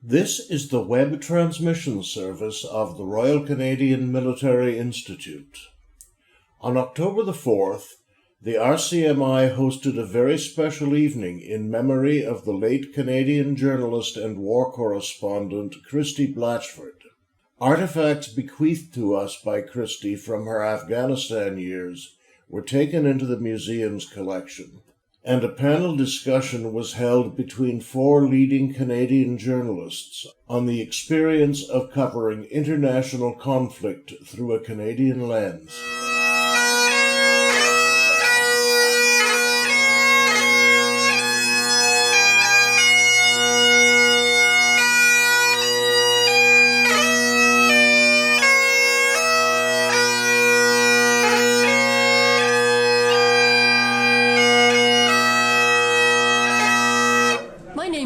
This is the web transmission service of the Royal Canadian Military Institute. On October the 4th, the RCMI hosted a very special evening in memory of the late Canadian journalist and war correspondent Christie Blatchford. Artifacts bequeathed to us by Christie from her Afghanistan years were taken into the museum's collection, and a panel discussion was held between 4 leading Canadian journalists on the experience of covering international conflict through a Canadian lens.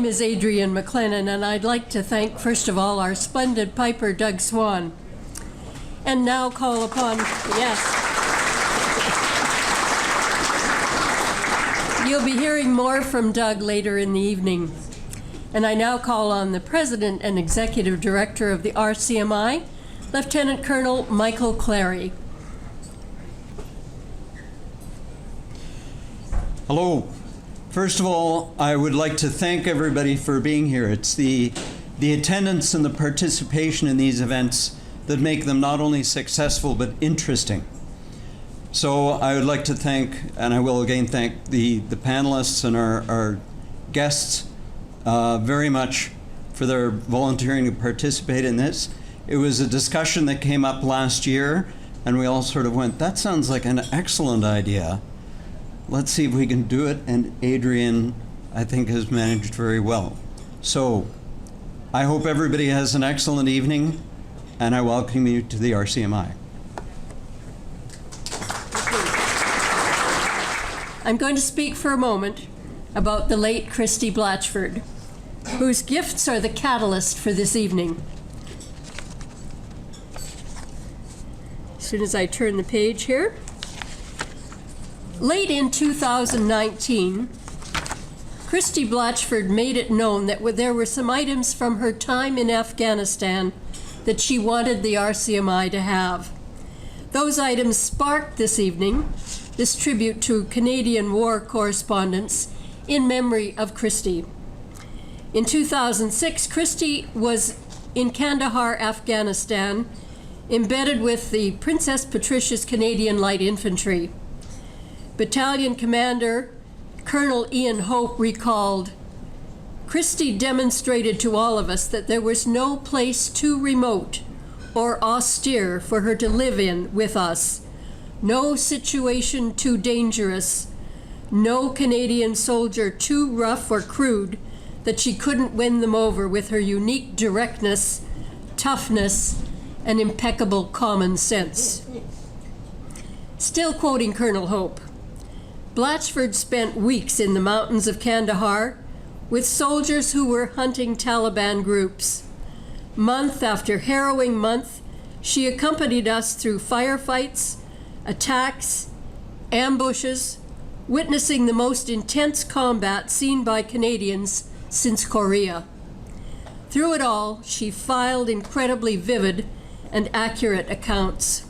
Is Adrienne McLennan, and I'd like to thank, first of all, our splendid piper, Doug Swan, and now call upon, you'll be hearing more from Doug later in the evening. And I now call on the President and Executive Director of the RCMI, Lieutenant Colonel Michael Clary. Hello. First of all, I would like to thank everybody for being here. It's the attendance and the participation in these events that make them not only successful but interesting. So I would like to thank, and I will again thank, the panelists and our guests very much for their volunteering to participate in this. It was a discussion that came up last year, and we all sort of went, that sounds like an excellent idea. Let's see if we can do it, and Adrienne, I think, has managed very well. So I hope everybody has an excellent evening, and I welcome you to the RCMI. I'm going to speak for a moment about the late Christie Blatchford, whose gifts are the catalyst for this evening. As soon as I turn the page here. Late in 2019, Christie Blatchford made it known that there were some items from her time in Afghanistan that she wanted the RCMI to have. Those items sparked this evening this tribute to Canadian war correspondents in memory of Christie. In 2006, Christie was in Kandahar, Afghanistan, embedded with the Princess Patricia's Canadian Light Infantry. Battalion Commander Colonel Ian Hope recalled, "Christie demonstrated to all of us that there was no place too remote or austere for her to live in with us, no situation too dangerous, no Canadian soldier too rough or crude that she couldn't win them over with her unique directness, toughness, and impeccable common sense." Still quoting Colonel Hope, Blatchford spent weeks in the mountains of Kandahar with soldiers who were hunting Taliban groups. Month after harrowing month, she accompanied us through firefights, attacks, ambushes, witnessing the most intense combat seen by Canadians since Korea. Through it all, she filed incredibly vivid and accurate accounts.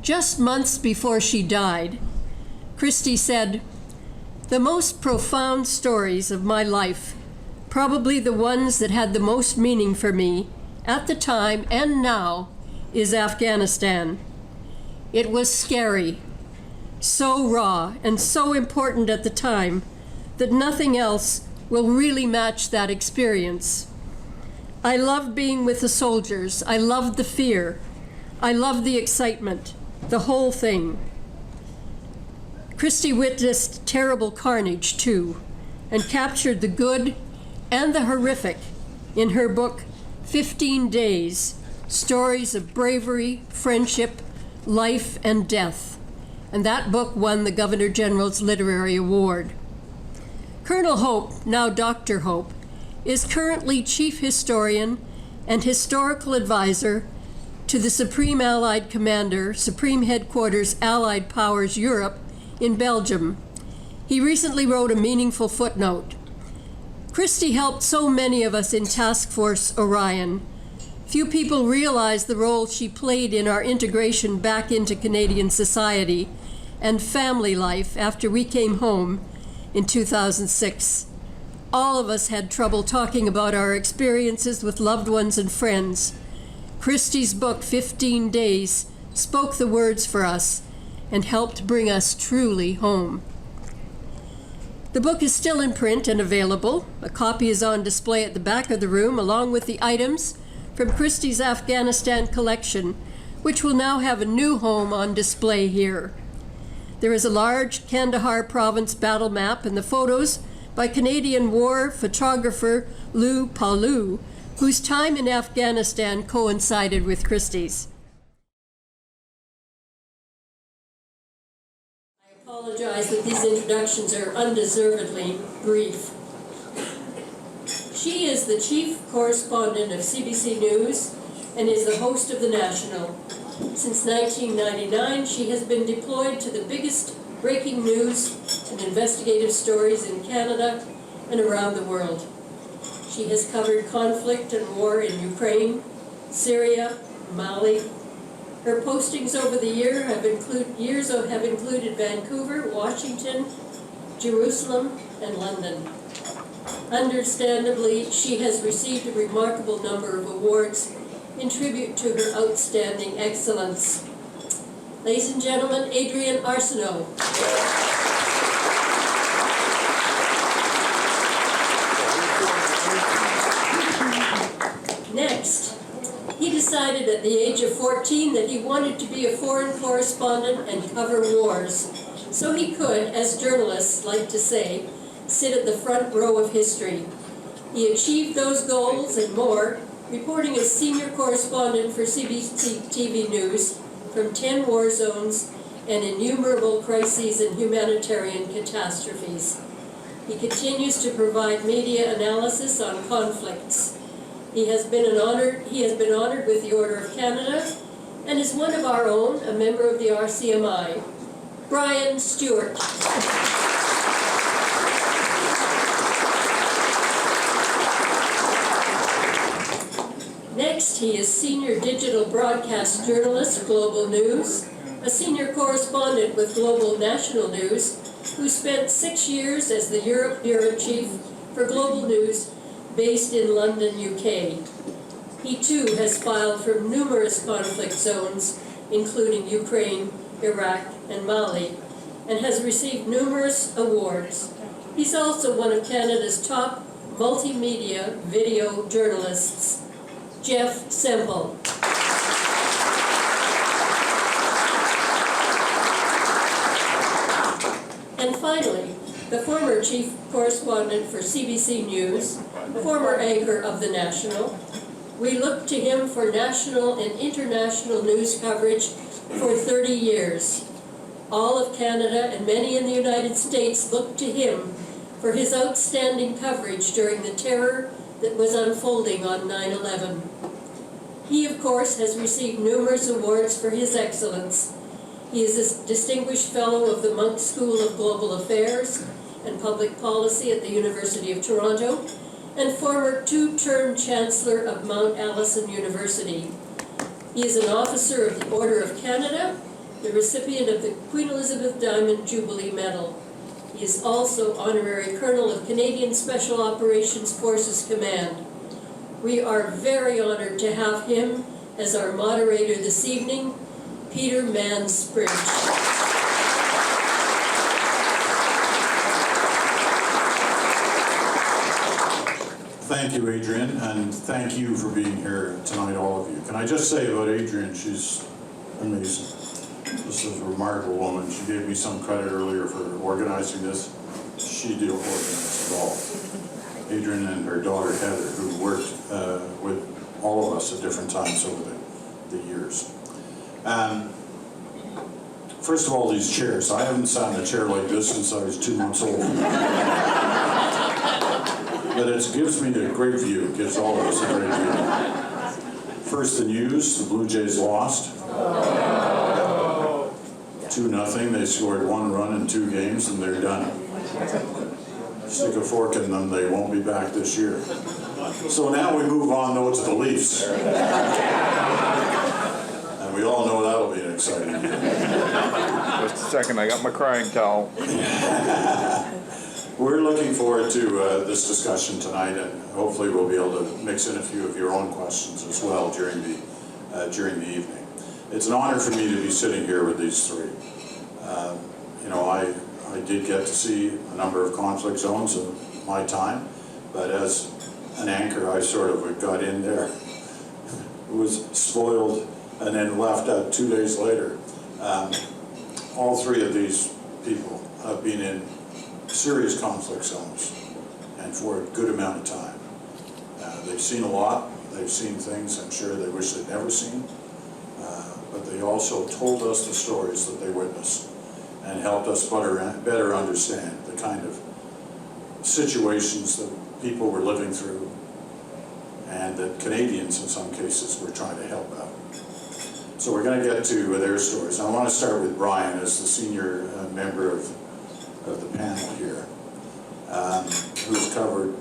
Just months before she died, Christie said, "The most profound stories of my life, probably the ones that had the most meaning for me at the time and now, is Afghanistan. It was scary, so raw and so important at the time that nothing else will really match that experience. I loved being with the soldiers. I loved the fear. I loved the excitement, the whole thing." Christie witnessed terrible carnage, too, and captured the good and the horrific in her book, 15 Days, Stories of Bravery, Friendship, Life, and Death. And that book won the Governor General's Literary Award. Colonel Hope, now Dr. Hope, is currently Chief Historian and Historical Advisor to the Supreme Allied Commander, Supreme Headquarters Allied Powers Europe in Belgium. He recently wrote a meaningful footnote. Christie helped so many of us in Task Force Orion. Few people realize the role she played in our integration back into Canadian society and family life after we came home in 2006. All of us had trouble talking about our experiences with loved ones and friends. Christie's book, 15 Days, spoke the words for us and helped bring us truly home. The book is still in print and available. A copy is on display at the back of the room, along with the items from Christie's Afghanistan collection, which will now have a new home on display here. There is a large Kandahar province battle map and the photos by Canadian war photographer Lou Paulou, whose time in Afghanistan coincided with Christie's. I apologize that these introductions are undeservedly brief. She is the chief correspondent of CBC News and is the host of The National. Since 1999, she has been deployed to the biggest breaking news and investigative stories in Canada and around the world. She has covered conflict and war in Ukraine, Syria, Mali. Her postings over the years have included Vancouver, Washington, Jerusalem, and London. Understandably, she has received a remarkable number of awards in tribute to her outstanding excellence. Ladies and gentlemen, Adrienne Arsenault. Next, he decided at the age of 14 that he wanted to be a foreign correspondent and cover wars, so he could, as journalists like to say, sit at the front row of history. He achieved those goals and more, reporting as senior correspondent for CBC TV News from 10 war zones and innumerable crises and humanitarian catastrophes. He continues to provide media analysis on conflicts. He has been honored with the Order of Canada and is one of our own, a member of the RCMI. Brian Stewart. Next, he is Senior Digital Broadcast Journalist, Global News, a Senior Correspondent with Global National News, who spent 6 years as the Europe Bureau Chief for Global News, based in London, UK. He too has filed from numerous conflict zones, including Ukraine, Iraq, and Mali, and has received numerous awards. He's also one of Canada's top multimedia video journalists. Jeff Semple. And finally, the former chief correspondent for CBC News, former anchor of The National. We look to him for national and international news coverage for 30 years. All of Canada and many in the United States look to him for his outstanding coverage during the terror that was unfolding on 9/11. He, of course, has received numerous awards for his excellence. He is a distinguished fellow of the Monk School of Global Affairs and Public Policy at the University of Toronto, and former two-term Chancellor of Mount Allison University. He is an officer of the Order of Canada, the recipient of the Queen Elizabeth Diamond Jubilee Medal. He is also Honorary Colonel of Canadian Special Operations Forces Command. We are very honored to have him as our moderator this evening, Peter Mansbridge. Thank you, Adrienne, and thank you for being here tonight, all of you. Can I just say about Adrienne, she's amazing. This is a remarkable woman. She gave me some credit earlier for organizing this. She didn't organize it all. Adrienne and her daughter Heather, who worked with all of us at different times over the years. First of all, these chairs. I haven't sat in a chair like this since I was 2 months old. But it gives me a great view. It gives all of us a great view. First, the news. The Blue Jays lost. 2-0. They scored 1 run in 2 games, and they're done. stick a fork in them, they won't be back this year. So now we move on, though, to the Leafs. And we all know that'll be an exciting year. Just a second, I got my crying towel. We're looking forward to this discussion tonight, and hopefully we'll be able to mix in a few of your own questions as well during the evening. It's an honor for me to be sitting here with these three. You know, I did get to see a number of conflict zones in my time, but as an anchor, I sort of got in there, was spoiled, and then left out 2 days later. All three of these people have been in serious conflict zones, and for a good amount of time. They've seen a lot, they've seen things I'm sure they wish they'd never seen, but they also told us the stories that they witnessed and helped us better understand the kind of situations that people were living through and that Canadians in some cases were trying to help out. So we're going to get to their stories. I want to start with Brian as the senior member of the panel here, who's covered,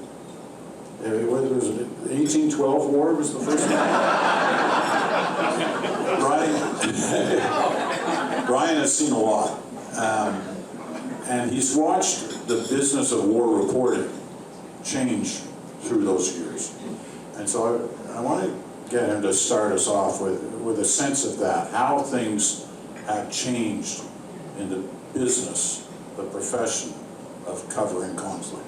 what was it, the 1812 War was the first one? Brian has seen a lot, and he's watched the business of war reporting change through those years. And so I want to get him to start us off with a sense of that, how things have changed in the business, the profession of covering conflict.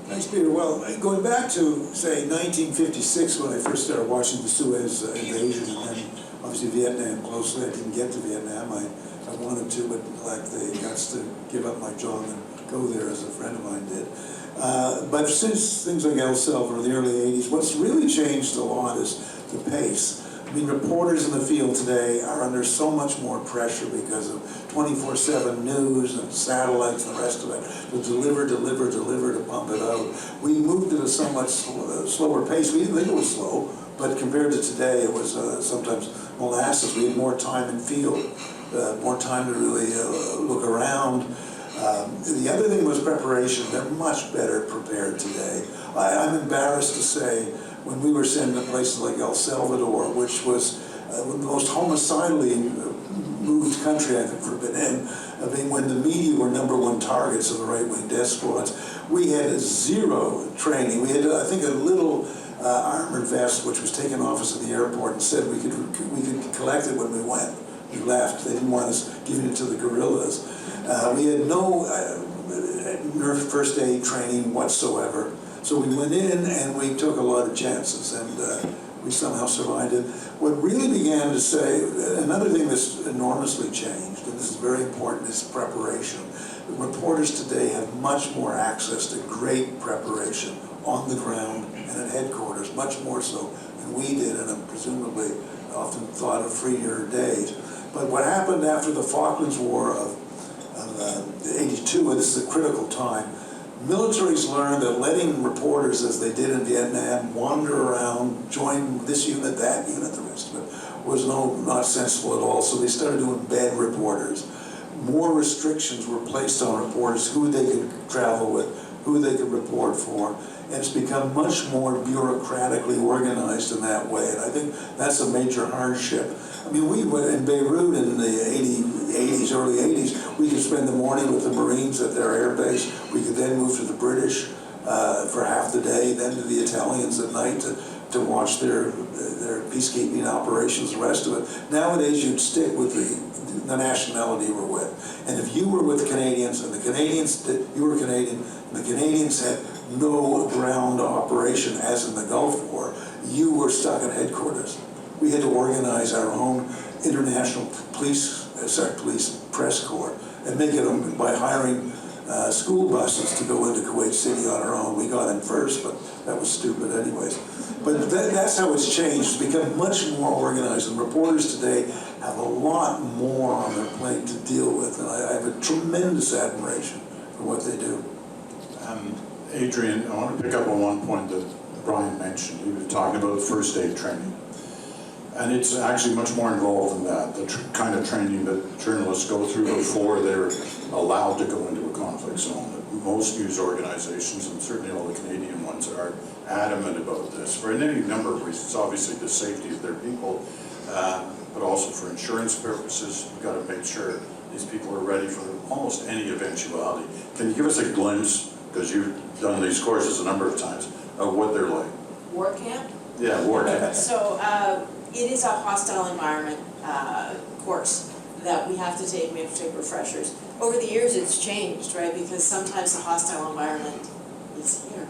Thanks, Peter. Well, going back to, say, 1956, when I first started watching the Suez invasion, and then obviously Vietnam closely. I didn't get to Vietnam. I wanted to, but lacked the guts to give up my job and go there, as a friend of mine did. But since things like El Salvador in the early 80s, what's really changed a lot is the pace. I mean, reporters in the field today are under so much more pressure because of 24/7 news and satellites and the rest of it, to deliver, to pump it out. We moved at a somewhat slower pace. We didn't think it was slow, but compared to today, it was sometimes molasses. We had more time in field, more time to really look around. The other thing was preparation. They're much better prepared today. I'm embarrassed to say, when we were sent to places like El Salvador, which was the most homicidally moved country I've ever been in, when the media were #1 targets of the right-wing death squads, we had zero training. We had, I think, a little armored vest which was taken off us at the airport and said we could collect it when we went. We left. They didn't want us giving it to the guerrillas. We had no first aid training whatsoever. So we went in and we took a lot of chances, and we somehow survived it. What really began to say, another thing that's enormously changed, and this is very important, is preparation. Reporters today have much more access to great preparation on the ground and at headquarters, much more so than we did, and presumably often thought of freer days. But what happened after the Falklands War of 82, and this is a critical time, militaries learned that letting reporters, as they did in Vietnam, wander around, join this unit, that unit, the rest of it, was not sensible at all. So they started doing bed reporters. More restrictions were placed on reporters, who they could travel with, who they could report for, and it's become much more bureaucratically organized in that way. And I think that's a major hardship. I mean, we were in Beirut in the early 80s, we could spend the morning with the Marines at their air base. We could then move to the British for half the day, then to the Italians at night to watch their peacekeeping operations, the rest of it. Nowadays, you'd stick with the nationality you were with. And if you were with Canadians, and you were Canadian, and the Canadians had no ground operation, as in the Gulf War, you were stuck at headquarters. We had to organize our own international police press corps and make it by hiring school buses to go into Kuwait City on our own. We got in first, but that was stupid anyways. But that's how it's changed. It's become much more organized, and reporters today have a lot more on their plate to deal with, and I have a tremendous admiration for what they do. Adrienne, I want to pick up on one point that Brian mentioned. He was talking about first aid training. And it's actually much more involved than that, the kind of training that journalists go through before they're allowed to go into a conflict zone. most news organizations, and certainly all the Canadian ones, are adamant about this for any number of reasons. Obviously the safety of their people, but also for insurance purposes. We've got to make sure these people are ready for almost any eventuality. Can you give us a glimpse, because you've done these courses a number of times, of what they're like? War camp? Yeah, war camp. So it is a hostile environment course that we have to take. We have to take refreshers. Over the years it's changed, right? Because sometimes the hostile environment is here.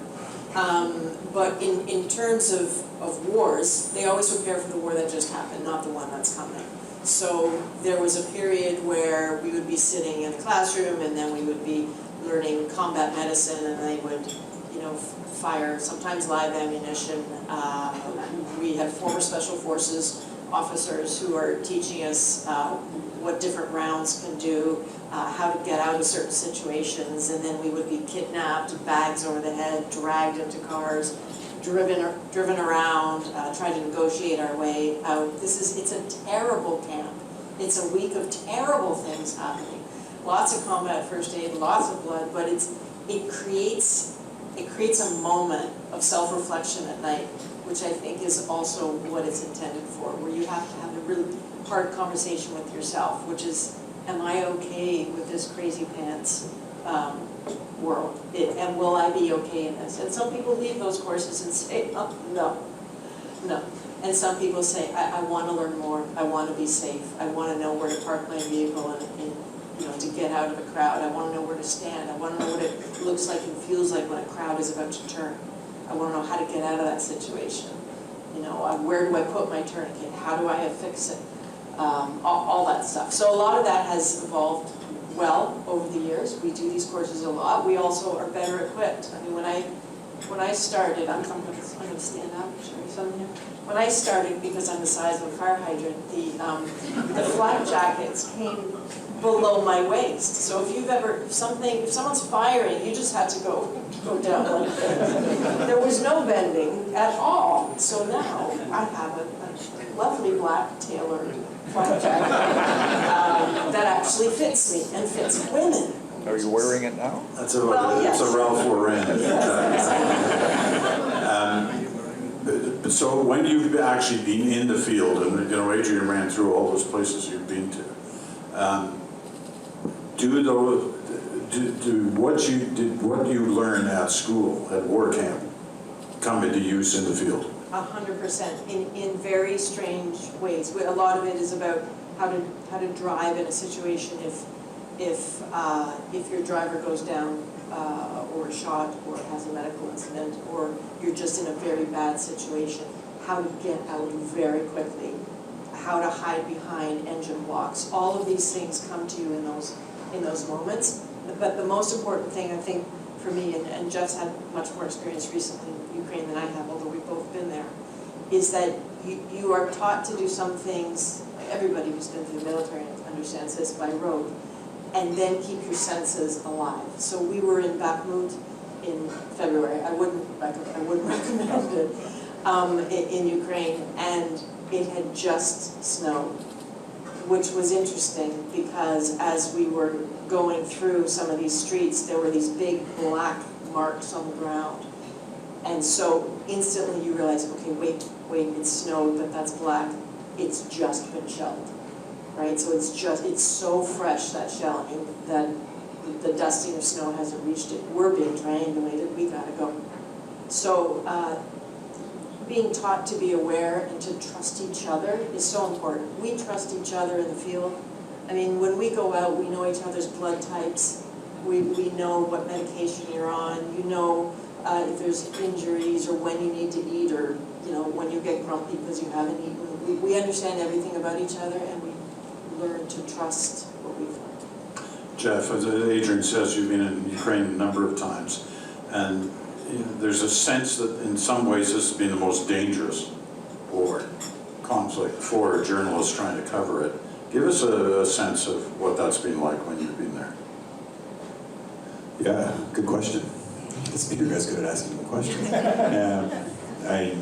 But in terms of wars, they always prepare for the war that just happened, not the one that's coming. So there was a period where we would be sitting in the classroom and then we would be learning combat medicine, and they would, you know, fire sometimes live ammunition. We have former special forces officers who are teaching us what different rounds can do, how to get out of certain situations, and then we would be kidnapped, bags over the head, dragged into cars, driven around, trying to negotiate our way out. It's a terrible camp. It's a week of terrible things happening. Lots of combat first aid, lots of blood, but it creates a moment of self-reflection at night, which I think is also what it's intended for, where you have to have a really hard conversation with yourself, which is, am I okay with this crazy pants world? And will I be okay in this? And some people leave those courses and say, oh, no. And some people say, I want to learn more, I want to be safe, I want to know where to park my vehicle and you know, to get out of a crowd. I want to know where to stand. I want to know what it looks like and feels like when a crowd is about to turn. I want to know how to get out of that situation. You know, where do I put my tourniquet? How do I affix it? All that stuff. So a lot of that has evolved well over the years. We do these courses a lot. We also are better equipped. I mean, when I started, I'm going to stand up, show you something here. When I started, because I'm the size of a fire hydrant, the flak jackets came below my waist. So if someone's firing, you just had to go down like this. There was no bending at all. So now I have a lovely black tailored flak jacket that actually fits me and fits women. Are you wearing it now? That's a Ralph Lauren. So when you've actually been in the field, and you know, Adrienne ran through all those places you've been to, what you learned at school, at war camp, come into use in the field? 100%, in very strange ways. A lot of it is about how to drive in a situation if your driver goes down or shot or has a medical incident, or you're just in a very bad situation, how to get out very quickly, how to hide behind engine blocks. All of these things come to you in those moments. But the most important thing, I think, for me, and Jeff's had much more experience recently in Ukraine than I have, although we've both been there, is that you are taught to do some things, everybody who's been through the military understands this, by rote, and then keep your senses alive. So we were in Bakhmut in February. I wouldn't recommend it in Ukraine, and it had just snowed, which was interesting because as we were going through some of these streets, there were these big black marks on the ground. And so instantly you realize, okay, wait, it snowed, but that's black. It's just been shelled, right? So it's so fresh, that shelling, that the dusting of snow hasn't reached it. We're being triangulated, we gotta go. So being taught to be aware and to trust each other is so important. We trust each other in the field. I mean, when we go out, we know each other's blood types. We know what medication you're on. You know if there's injuries or when you need to eat, or you know when you get grumpy because you haven't eaten. We understand everything about each other, and we learn to trust what we've learned. Jeff, as Adrienne says, you've been in Ukraine a number of times, and you know, there's a sense that in some ways this has been the most dangerous war, conflict for journalists trying to cover it. Give us a sense of what that's been like when you've been there. Yeah, good question. This Peter guy's good at asking the question. I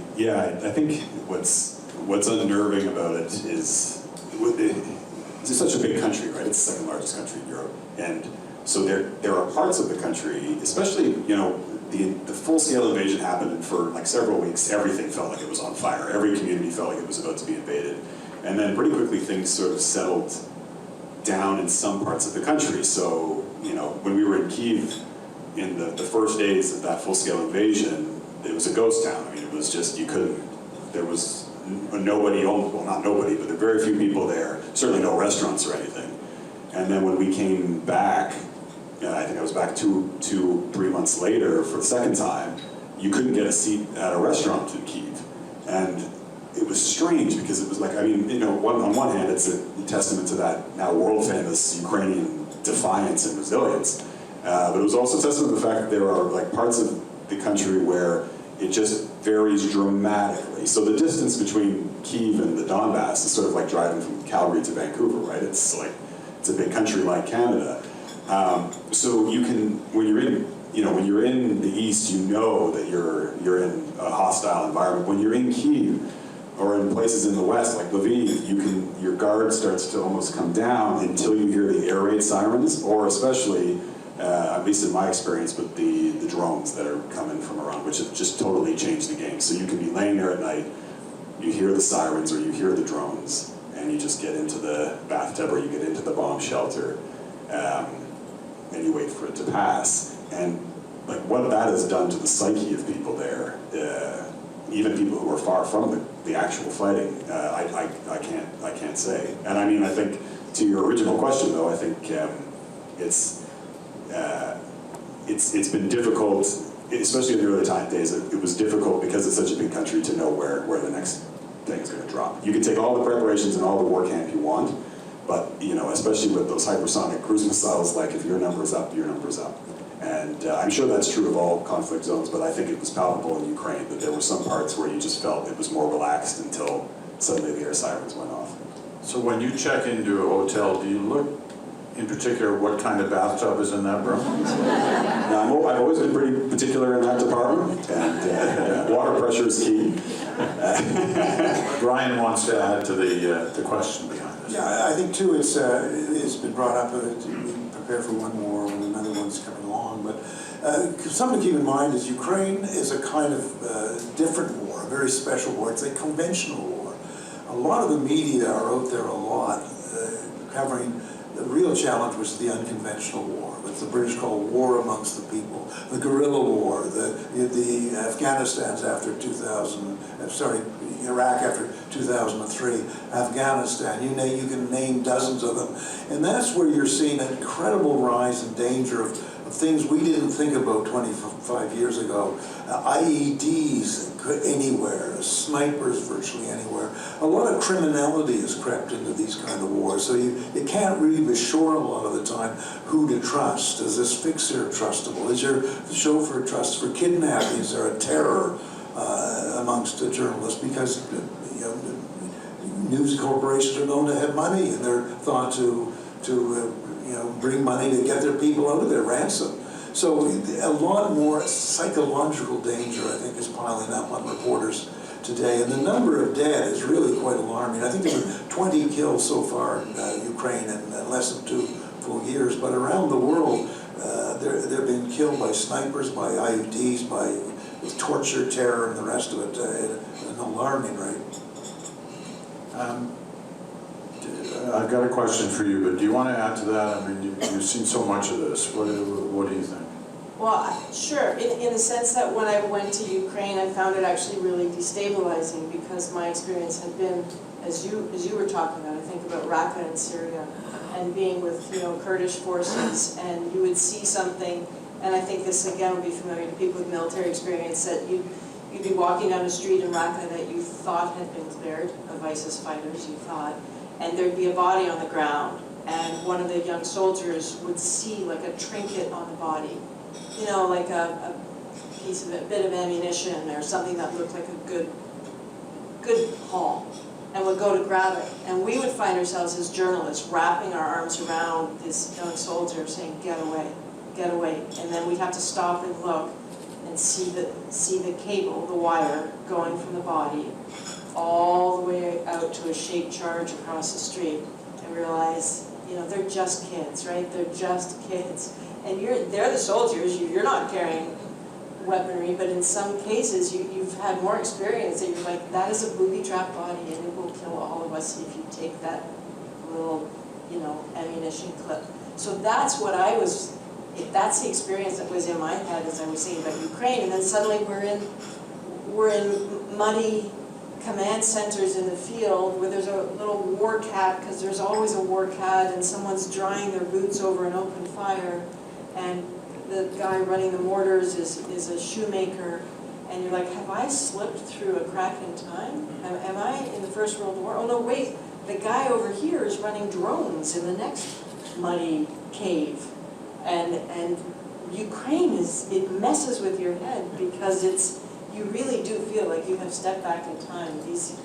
think what's unnerving about it is it's such a big country, right? It's the second largest country in Europe, and So there are parts of the country, especially, you know, the full-scale invasion happened, and for like several weeks, everything felt like it was on fire. Every community felt like it was about to be invaded. And then pretty quickly, things sort of settled down in some parts of the country. So, you know, when we were in Kyiv, in the first days of that full-scale invasion, it was a ghost town. I mean, it was just, you couldn't, there was nobody, well, not nobody, but there were very few people there, certainly no restaurants or anything. And then when we came back, I think I was back 3 months later for the second time, you couldn't get a seat at a restaurant in Kyiv. And it was strange because it was like, I mean, you know, on one hand, it's a testament to that now world-famous Ukrainian defiance and resilience. But it was also a testament to the fact that there are like parts of the country where it just varies dramatically. So the distance between Kyiv and the Donbass is sort of like driving from Calgary to Vancouver, right? It's like, it's a big country like Canada. So you can, when you're in the east, you know that you're in a hostile environment. When you're in Kyiv or in places in the west, like Lviv, your guard starts to almost come down until you hear the air raid sirens, or especially, at least in my experience, with the drones that are coming from around, which have just totally changed the game. So you can be laying there at night, you hear the sirens or you hear the drones, and you just get into the bathtub or you get into the bomb shelter. And you wait for it to pass. And like what that has done to the psyche of people there, even people who are far from the actual fighting, I can't say. And I mean, I think to your original question though, I think it's been difficult, especially in the early days. It was difficult because it's such a big country to know where the next thing is going to drop. You can take all the preparations and all the war camp you want, but, you know, especially with those hypersonic cruise missiles, like if your number's up, your number's up. And I'm sure that's true of all conflict zones, but I think it was palpable in Ukraine that there were some parts where you just felt it was more relaxed until suddenly the air sirens went off. So when you check into a hotel, do you look in particular what kind of bathtub is in that room? Now, I've always been pretty particular in that department, and water pressure is key. Brian wants to add to the question behind this. Yeah, I think too it's been brought up that we prepare for one war when another one's coming along. But something to keep in mind is Ukraine is a kind of different war, a very special war. It's a conventional war. A lot of the media are out there a lot covering the real challenge was the unconventional war, what the British call war amongst the people, the guerrilla war, the Afghanistan's after 2000, Iraq after 2003, Afghanistan, you can name dozens of them. And that's where you're seeing an incredible rise in danger of things we didn't think about 25 years ago. IEDs anywhere, snipers virtually anywhere. A lot of criminality has crept into these kind of wars, so you can't really be sure a lot of the time who to trust. Is this fixer trustable? Is your chauffeur trustable? For kidnapping, is there a terror amongst the journalists? Because news corporations are known to have money, and they're thought to bring money to get their people out of their ransom. So a lot more psychological danger, I think, is piling up on reporters today. And the number of dead is really quite alarming. I think there were 20 killed so far in Ukraine in less than 2 full years. But around the world, they're being killed by snipers, by IEDs, by torture, terror, and the rest of it at an alarming rate. I've got a question for you, but do you want to add to that? I mean, you've seen so much of this. What do you think? Well, sure. In the sense that when I went to Ukraine, I found it actually really destabilizing because my experience had been, as you were talking about, I think about Raqqa in Syria, and being with Kurdish forces, and you would see something, and I think this again would be familiar to people with military experience, that you'd be walking down a street in Raqqa that you thought had been cleared of ISIS fighters, you thought, and there'd be a body on the ground, and one of the young soldiers would see like a trinket on the body, like a piece of a bit of ammunition or something that looked like a good haul, and would go to grab it. And we would find ourselves as journalists wrapping our arms around this young soldier saying, "Get away, get away." And then we'd have to stop and look and see the cable, the wire, going from the body all the way out to a shaped charge across the street, and realize you know, they're just kids, right? They're just kids. And they're the soldiers, you're not carrying weaponry, but in some cases you've had more experience that you're like, that is a booby-trapped body and it will kill all of us if you take that little, you know, ammunition clip. So that's what that's the experience that was in my head as I was thinking about Ukraine. And then suddenly we're in muddy command centers in the field where there's a little war cat, because there's always a war cat, and someone's drying their boots over an open fire, and the guy running the mortars is a shoemaker, and you're like, have I slipped through a crack in time? Am I in the First World War? Oh no, wait, the guy over here is running drones in the next muddy cave. And Ukraine it messes with your head, because you really do feel like you have stepped back in time. These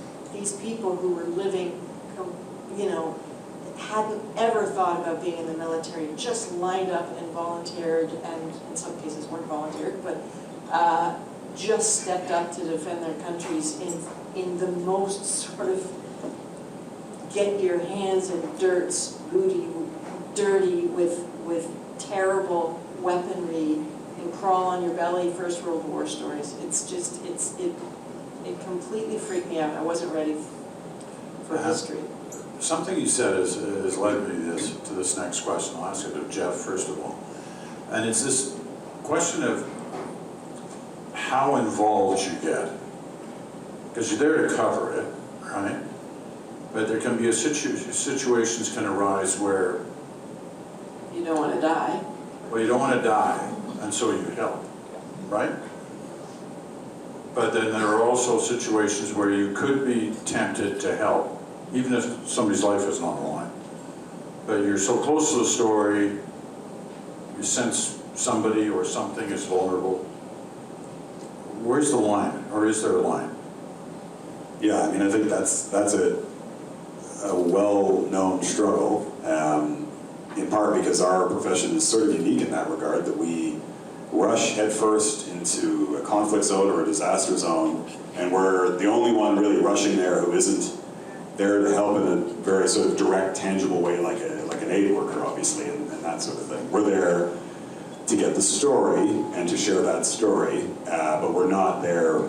people who were living, you know, hadn't ever thought about being in the military, just lined up and volunteered, and in some cases weren't volunteered, but just stepped up to defend their countries in the most sort of get your hands in dirty with terrible weaponry and crawl on your belly First World War stories. It completely freaked me out. I wasn't ready for history. Something you said has led me to this next question. I'll ask it of Jeff first of all. And it's this question of how involved you get. Because you're there to cover it, right? But there can be situations can arise where you don't want to die. Well, you don't want to die, and so you help, right? But then there are also situations where you could be tempted to help, even if somebody's life isn't on the line. But you're so close to the story, you sense somebody or something is vulnerable. Where's the line, or is there a line? Yeah, I mean, I think that's a well-known struggle, in part because our profession is sort of unique in that regard, that we rush headfirst into a conflict zone or a disaster zone, and we're the only one really rushing there who isn't there to help in a very sort of direct, tangible way, like an aid worker, obviously, and that sort of thing. We're there to get the story and to share that story, but we're not there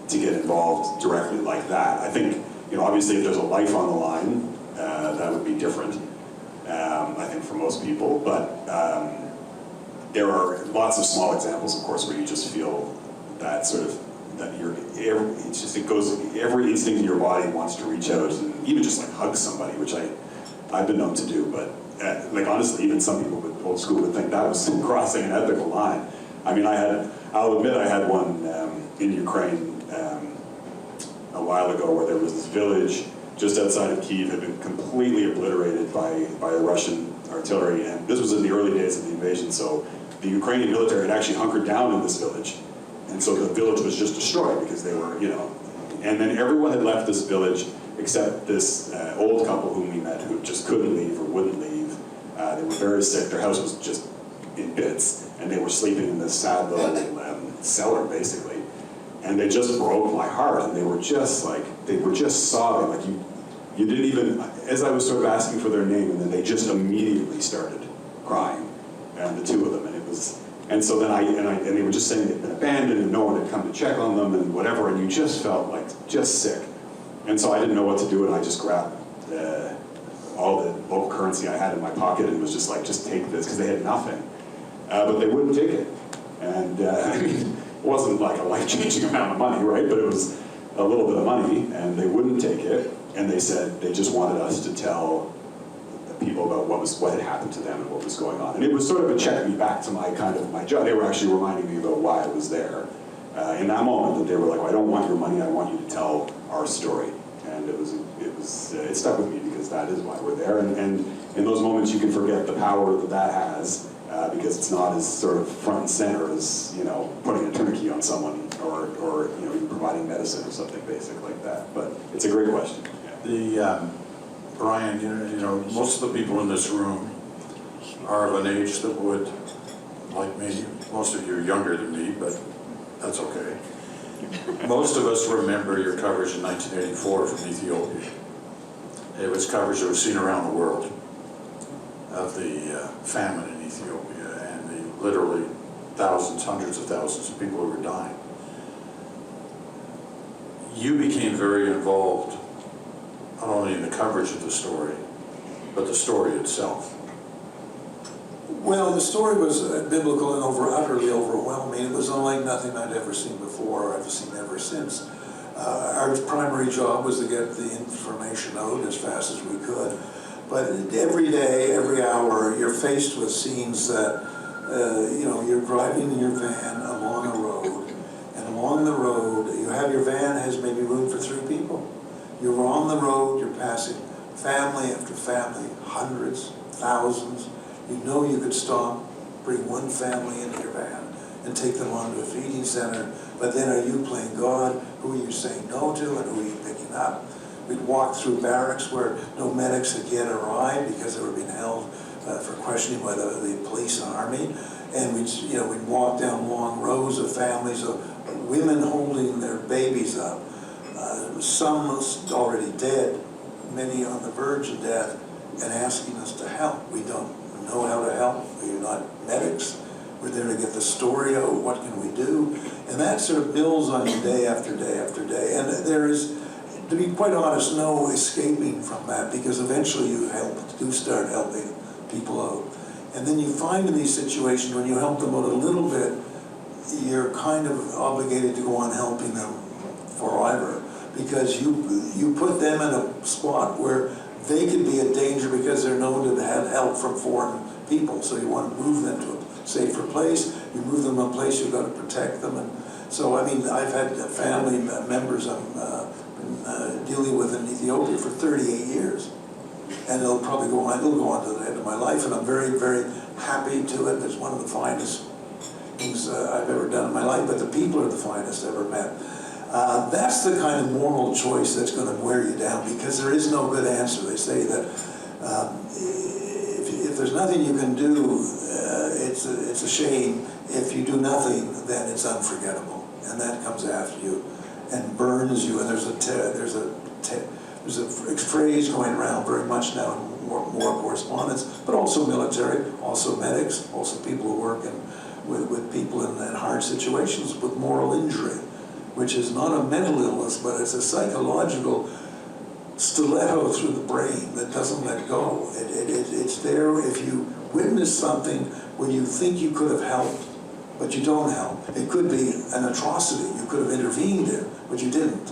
to get involved directly like that. I think, you know, obviously if there's a life on the line, that would be different, I think, for most people, but there are lots of small examples, of course, where you just feel that sort of, that every instinct in your body wants to reach out and even just like hug somebody, which I've been known to do, but like honestly, even some people with old school would think that was crossing an ethical line. I mean, I'll admit I had one in Ukraine a while ago where there was this village just outside of Kyiv had been completely obliterated by the Russian artillery, and this was in the early days of the invasion, so the Ukrainian military had actually hunkered down in this village, and so the village was just destroyed because they were, you know, and then everyone had left this village except this old couple whom we met who just couldn't leave or wouldn't leave. They were very sick, their house was just in bits, and they were sleeping in this sad little cellar, basically. And they just broke my heart, and they were just sobbing, like you didn't even, as I was sort of asking for their name, and then they just immediately started crying, and the two of them, and so then and they were just saying they'd been abandoned, and no one had come to check on them, and whatever, and you just felt like just sick. And so I didn't know what to do, and I just grabbed all the local currency I had in my pocket, and was just like, just take this, because they had nothing. But they wouldn't take it, and I mean, it wasn't like a life-changing amount of money, right? But it was a little bit of money, and they wouldn't take it. And they said they just wanted us to tell the people about what had happened to them and what was going on. And it was sort of a check me back to my job. They were actually reminding me about why I was there. In that moment, that they were like, well, I don't want your money, I want you to tell our story. And it stuck with me because that is why we're there. And in those moments, you can forget the power that has. Because it's not as sort of front and center as, you know, putting a tourniquet on someone or you know, providing medicine or something basic like that. But it's a great question. Yeah. Brian, you know, most of the people in this room are of an age that would, like me, most of you are younger than me, but that's okay. Most of us remember your coverage in 1984 from Ethiopia. It was coverage that was seen around the world. of the famine in Ethiopia and the literally thousands, hundreds of thousands of people who were dying. You became very involved not only in the coverage of the story, but the story itself. Well, the story was biblical and utterly overwhelming. It was unlike nothing I'd ever seen before or I've seen ever since. Our primary job was to get the information out as fast as we could. But every day, every hour, you're faced with scenes that, you're driving in your van along a road, and along the road, you have your van has maybe room for 3 people. You're on the road, you're passing family after family, hundreds, thousands. You know you could stop, bring one family into your van, and take them on to a feeding center, but then are you playing God? Who are you saying no to, and who are you picking up? We'd walk through barracks where no medics had yet arrived because they were being held for questioning by the police and army. And we'd walk down long rows of families of women holding their babies up, some already dead, many on the verge of death, and asking us to help. We don't know how to help. We're not medics. We're there to get the story out. What can we do? And that sort of builds on you day after day after day. And there is, to be quite honest, no escaping from that, because eventually you do start helping people out. And then you find in these situations, when you help them out a little bit, you're kind of obligated to go on helping them forever, because you put them in a spot where they could be a danger because they're known to have help from foreign people. So you want to move them to a safer place. You move them to a place you've got to protect them. And so, I mean, I've had family members I've been dealing with in Ethiopia for 38 years. And it'll go on to the end of my life, and I'm very, very happy to it. It's one of the finest things I've ever done in my life, but the people are the finest I've ever met. That's the kind of moral choice that's going to wear you down, because there is no good answer. They say that if there's nothing you can do, it's a shame. If you do nothing, then it's unforgettable, and that comes after you and burns you. And there's a phrase going around very much now in more correspondence, but also military, also medics, also people who work with people in hard situations with moral injury, which is not a mental illness, but it's a psychological stiletto through the brain that doesn't let go. It's there if you witness something when you think you could have helped, but you don't help. It could be an atrocity. You could have intervened in, but you didn't.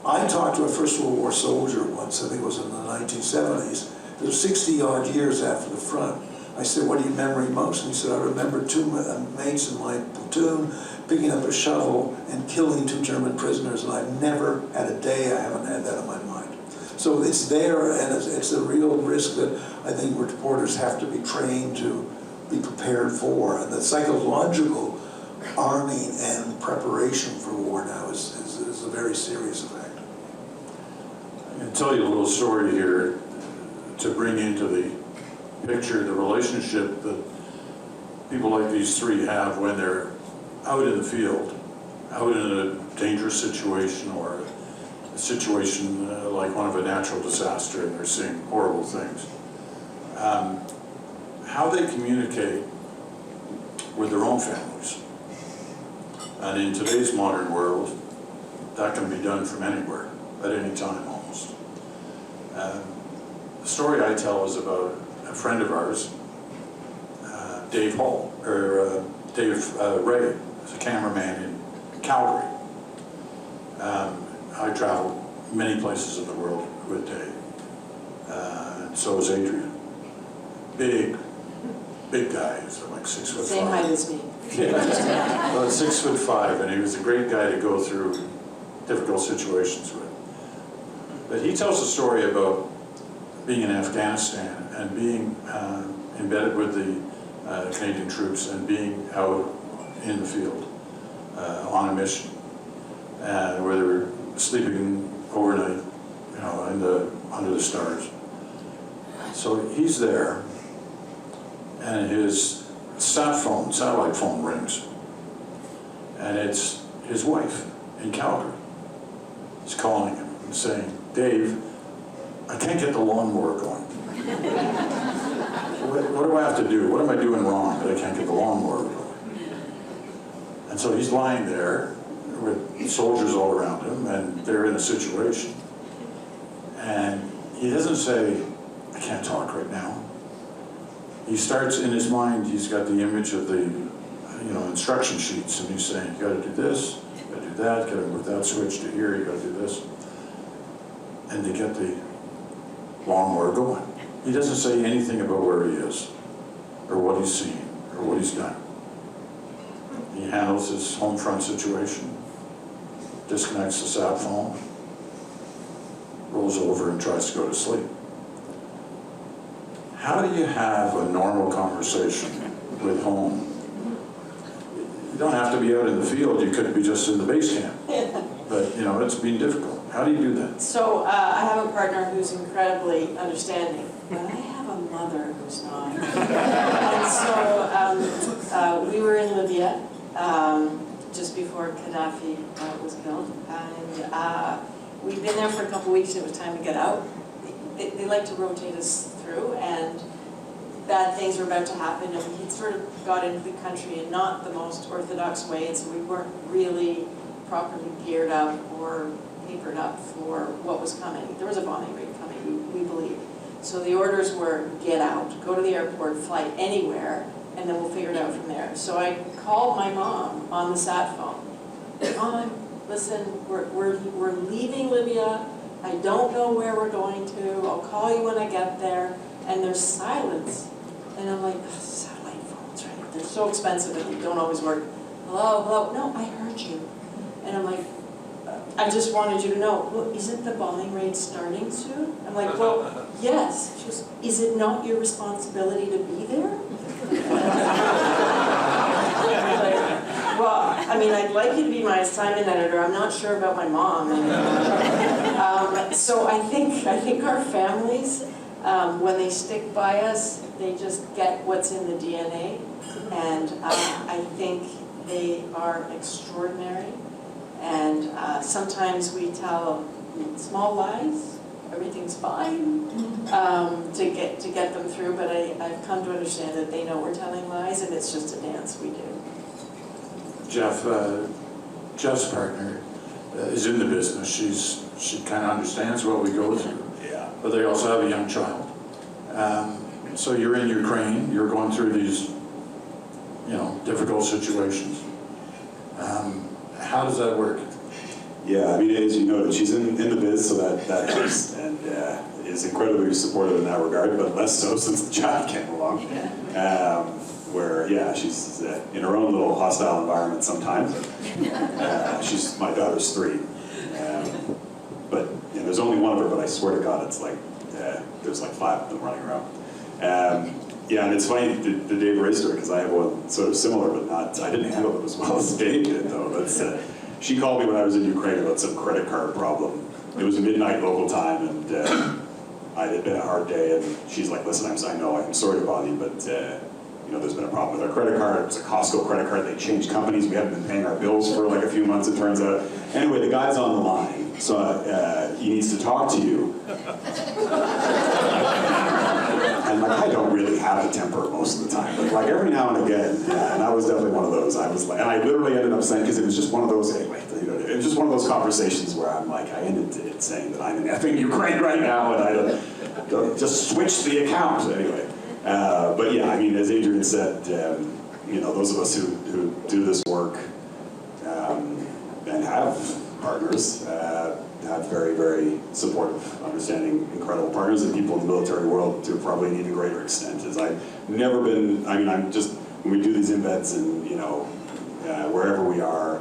I talked to a First World War soldier once, I think it was in the 1970s. It was 60-odd years after the front. I said, what do you remember most? And he said, I remember 2 mates in my platoon picking up a shovel and killing 2 German prisoners, and I've never had a day I haven't had that in my mind. So it's there, and it's a real risk that I think reporters have to be trained to be prepared for. And the psychological arming and preparation for war now is a very serious effect. I'm going to tell you a little story here to bring into the picture the relationship that people like these 3 have when they're out in the field, out in a dangerous situation or a situation like one of a natural disaster, and they're seeing horrible things. How they communicate with their own families. And in today's modern world, that can be done from anywhere, at any time almost. The story I tell is about a friend of ours, Dave Ray, who's a cameraman in Calgary. I traveled many places in the world with Dave, and so is Adrienne. Big guy, he's like 6'5". Same height as me. Yeah, about 6'5", and he was a great guy to go through difficult situations with. But he tells a story about being in Afghanistan and being embedded with the Canadian troops and being out in the field on a mission, where they were sleeping overnight, under the stars. So he's there, and his satellite phone rings, and it's his wife in Calgary. He's calling him and saying, Dave, I can't get the lawnmower going. what do I have to do? What am I doing wrong that I can't get the lawnmower going? And so he's lying there with soldiers all around him, and they're in a situation. And he doesn't say, I can't talk right now. He starts in his mind, he's got the image of the instruction sheets, and he's saying, you gotta do this, you gotta do that, gotta move that switch to here, you gotta do this. And they get the lawnmower going. He doesn't say anything about where he is, or what he's seen, or what he's done. He handles his home front situation, disconnects the sat phone, rolls over and tries to go to sleep. How do you have a normal conversation with home? You don't have to be out in the field, you could be just in the base camp. But, it's been difficult. How do you do that? So I have a partner who's incredibly understanding, but I have a mother who's not. And so we were in Libya just before Gaddafi was killed, and we'd been there for a couple of weeks, and it was time to get out. They like to rotate us through, and bad things were about to happen, and we sort of got into the country in not the most orthodox way, and so we weren't really properly geared up or papered up for what was coming. There was a bombing raid coming, we believe. So the orders were, get out, go to the airport, fly anywhere, and then we'll figure it out from there. So I called my mom on the sat phone. Mom, listen, we're leaving Libya. I don't know where we're going to. I'll call you when I get there. And there's silence. And I'm like, satellite phones, right? They're so expensive and they don't always work. Hello, hello. No, I heard you. And I'm like, I just wanted you to know, well, isn't the bombing raid starting soon? I'm like, well, yes. She goes, is it not your responsibility to be there? Well, I mean, I'd like you to be my assignment editor. I'm not sure about my mom. So I think our families, when they stick by us, they just get what's in the DNA. And I think they are extraordinary. And sometimes we tell small lies, everything's fine, to get them through. But I've come to understand that they know we're telling lies, and it's just a dance we do. Jeff's partner is in the business. She kind of understands what we go through. Yeah. But they also have a young child. So you're in Ukraine. You're going through these, difficult situations. How does that work? Yeah, I mean, as you noted, she's in the biz, so that helps, and is incredibly supportive in that regard, but less so since the child came along. Where, yeah, she's in her own little hostile environment sometimes. My daughter's 3. But there's only one of her, but I swear to God, it's like, there's like 5 of them running around. Yeah, and it's funny, the Dave raised her, because I have one sort of similar, but not, I didn't handle it as well as Dave did, though. She called me when I was in Ukraine about some credit card problem. It was midnight local time, and it had been a hard day, and she's like, listen, I know, I'm sorry to bother you, but there's been a problem with our credit card. It was a Costco credit card. They changed companies. We haven't been paying our bills for like a few months, it turns out. Anyway, the guy's on the line, so he needs to talk to you. And I don't really have a temper most of the time, but like every now and again, and I was definitely one of those. I was like, and I literally ended up saying, because it was just one of those, anyway, it was just one of those conversations where I'm like, I ended it saying that I'm in effing Ukraine right now, and I just switched the account anyway. But yeah, I mean, as Adrienne said, those of us who do this work and have partners have very, very supportive, understanding, incredible partners, and people in the military world to probably an even greater extent. As I've never been, when we do these embeds and, wherever we are,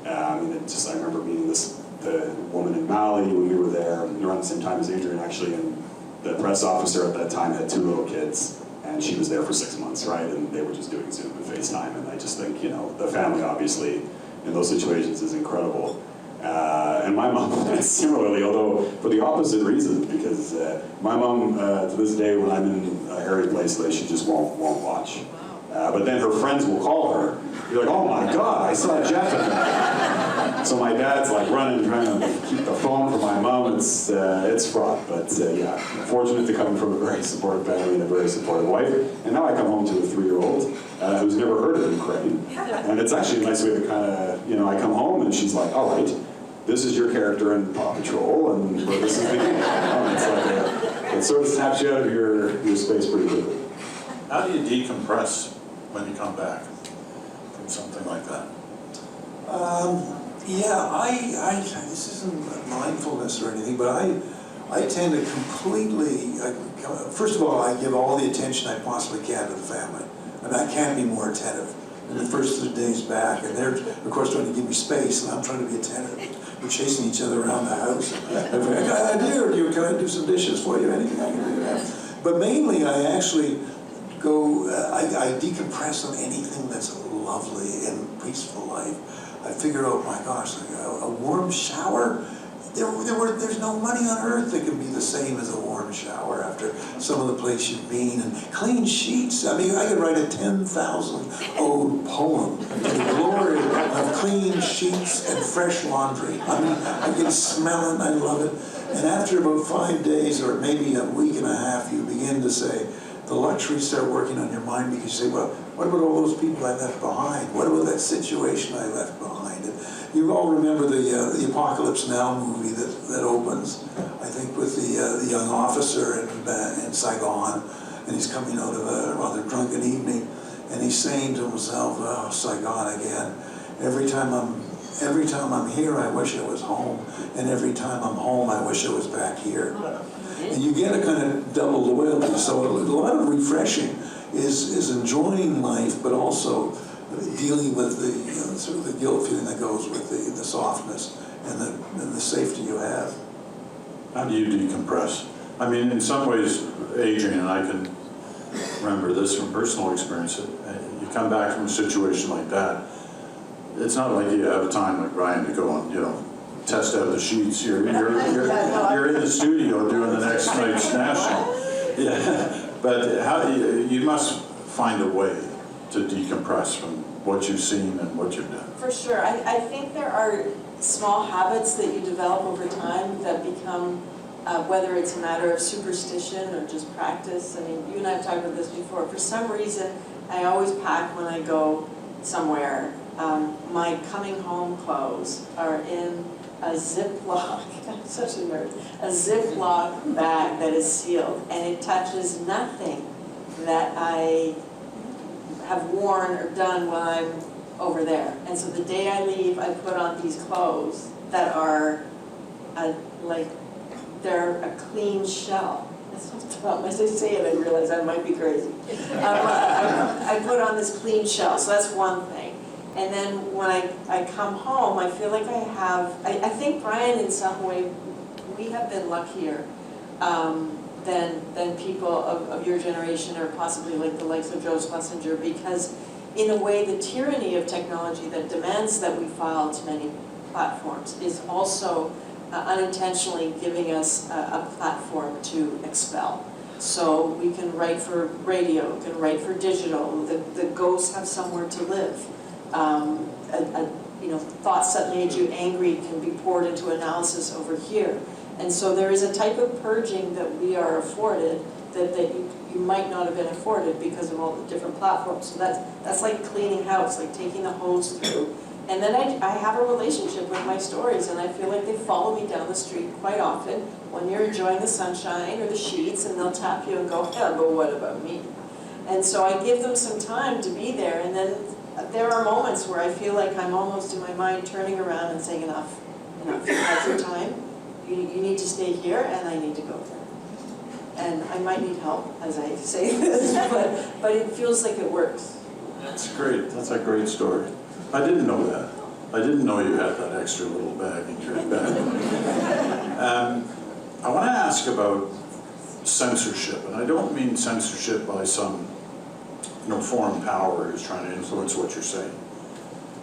I remember meeting the woman in Mali when we were there, around the same time as Adrienne actually, and the press officer at that time had 2 little kids. And she was there for 6 months, right? And they were just doing Zoom and FaceTime. And I just think, the family obviously in those situations is incredible. And my mom, similarly, although for the opposite reason, because my mom, to this day, when I'm in a hairy place, she just won't watch. But then her friends will call her. You're like, oh my God, I saw Jeff. So my dad's like running, trying to keep the phone from my mom, it's fraught, but yeah, fortunate to come from a very supportive family and a very supportive wife. And now I come home to a 3-year-old who's never heard of Ukraine. And it's actually a nice way to kind of, you know, I come home and she's like, all right, this is your character in Paw Patrol, and this is the game. It's like it sort of snaps you out of your space pretty quickly. How do you decompress when you come back from something like that? Yeah, this isn't mindfulness or anything, but I tend to completely, first of all, I give all the attention I possibly can to the family. And I can't be more attentive in the first 3 days back. And they're, of course, trying to give me space, and I'm trying to be attentive. We're chasing each other around the house. Can I do some dishes for you? Anything I can do that. But mainly, I actually go, I decompress on anything that's lovely and peaceful life. I figure out, my gosh, like a warm shower. There's no money on earth that can be the same as a warm shower after some of the place you've been. And clean sheets. I mean, I could write a 10,000-ode poem to the glory of clean sheets and fresh laundry. I mean, I can smell it and I love it. And after about 5 days or maybe a week and a half, you begin to say, the luxuries start working on your mind because you say, well, what about all those people I left behind? What about that situation I left behind? And you all remember the Apocalypse Now movie that opens, I think, with the young officer in Saigon, and he's coming out of a rather drunken evening, and he's saying to himself, oh, Saigon again. Every time I'm here, I wish I was home, and every time I'm home, I wish I was back here. And you get a kind of double loyalty. So a lot of refreshing is enjoying life, but also dealing with the sort of the guilt feeling that goes with the softness and the safety you have. How do you decompress? I mean, in some ways, Adrienne and I can remember this from personal experience. You come back from a situation like that, it's not like you have time like Ryan to go and, you know, test out the sheets. You're in the studio doing the next night's national. Yeah, but how you must find a way to decompress from what you've seen and what you've done. For sure. I think there are small habits that you develop over time that become, whether it's a matter of superstition or just practice. I mean, you and I have talked about this before. For some reason, I always pack when I go somewhere. My coming home clothes are in a Ziploc, I'm such a nerd, a Ziploc bag that is sealed, and it touches nothing that I have worn or done when I'm over there. And so the day I leave, I put on these clothes that are like, they're a clean shell. As I say it, I realize I might be crazy. I put on this clean shell, so that's one thing. And then when I come home, I feel like I think, Brian, in some way, we have been luckier than people of your generation, or possibly like the likes of Joe Schlesinger, because in a way the tyranny of technology that demands that we file to many platforms is also unintentionally giving us a platform to expel. So we can write for radio, we can write for digital, the ghosts have somewhere to live. Thoughts that made you angry can be poured into analysis over here. And so there is a type of purging that we are afforded that you might not have been afforded because of all the different platforms. So that's like cleaning house, like taking the hose through. And then I have a relationship with my stories, and I feel like they follow me down the street quite often when you're enjoying the sunshine or the sheets, and they'll tap you and go, yeah, but what about me? And so I give them some time to be there, and then there are moments where I feel like I'm almost in my mind turning around and saying, enough, that's your time. You need to stay here, and I need to go there. And I might need help as I say this, but it feels like it works. That's great. That's a great story. I didn't know that. I didn't know you had that extra little bag in your bag. I want to ask about censorship, and I don't mean censorship by some foreign power who's trying to influence what you're saying,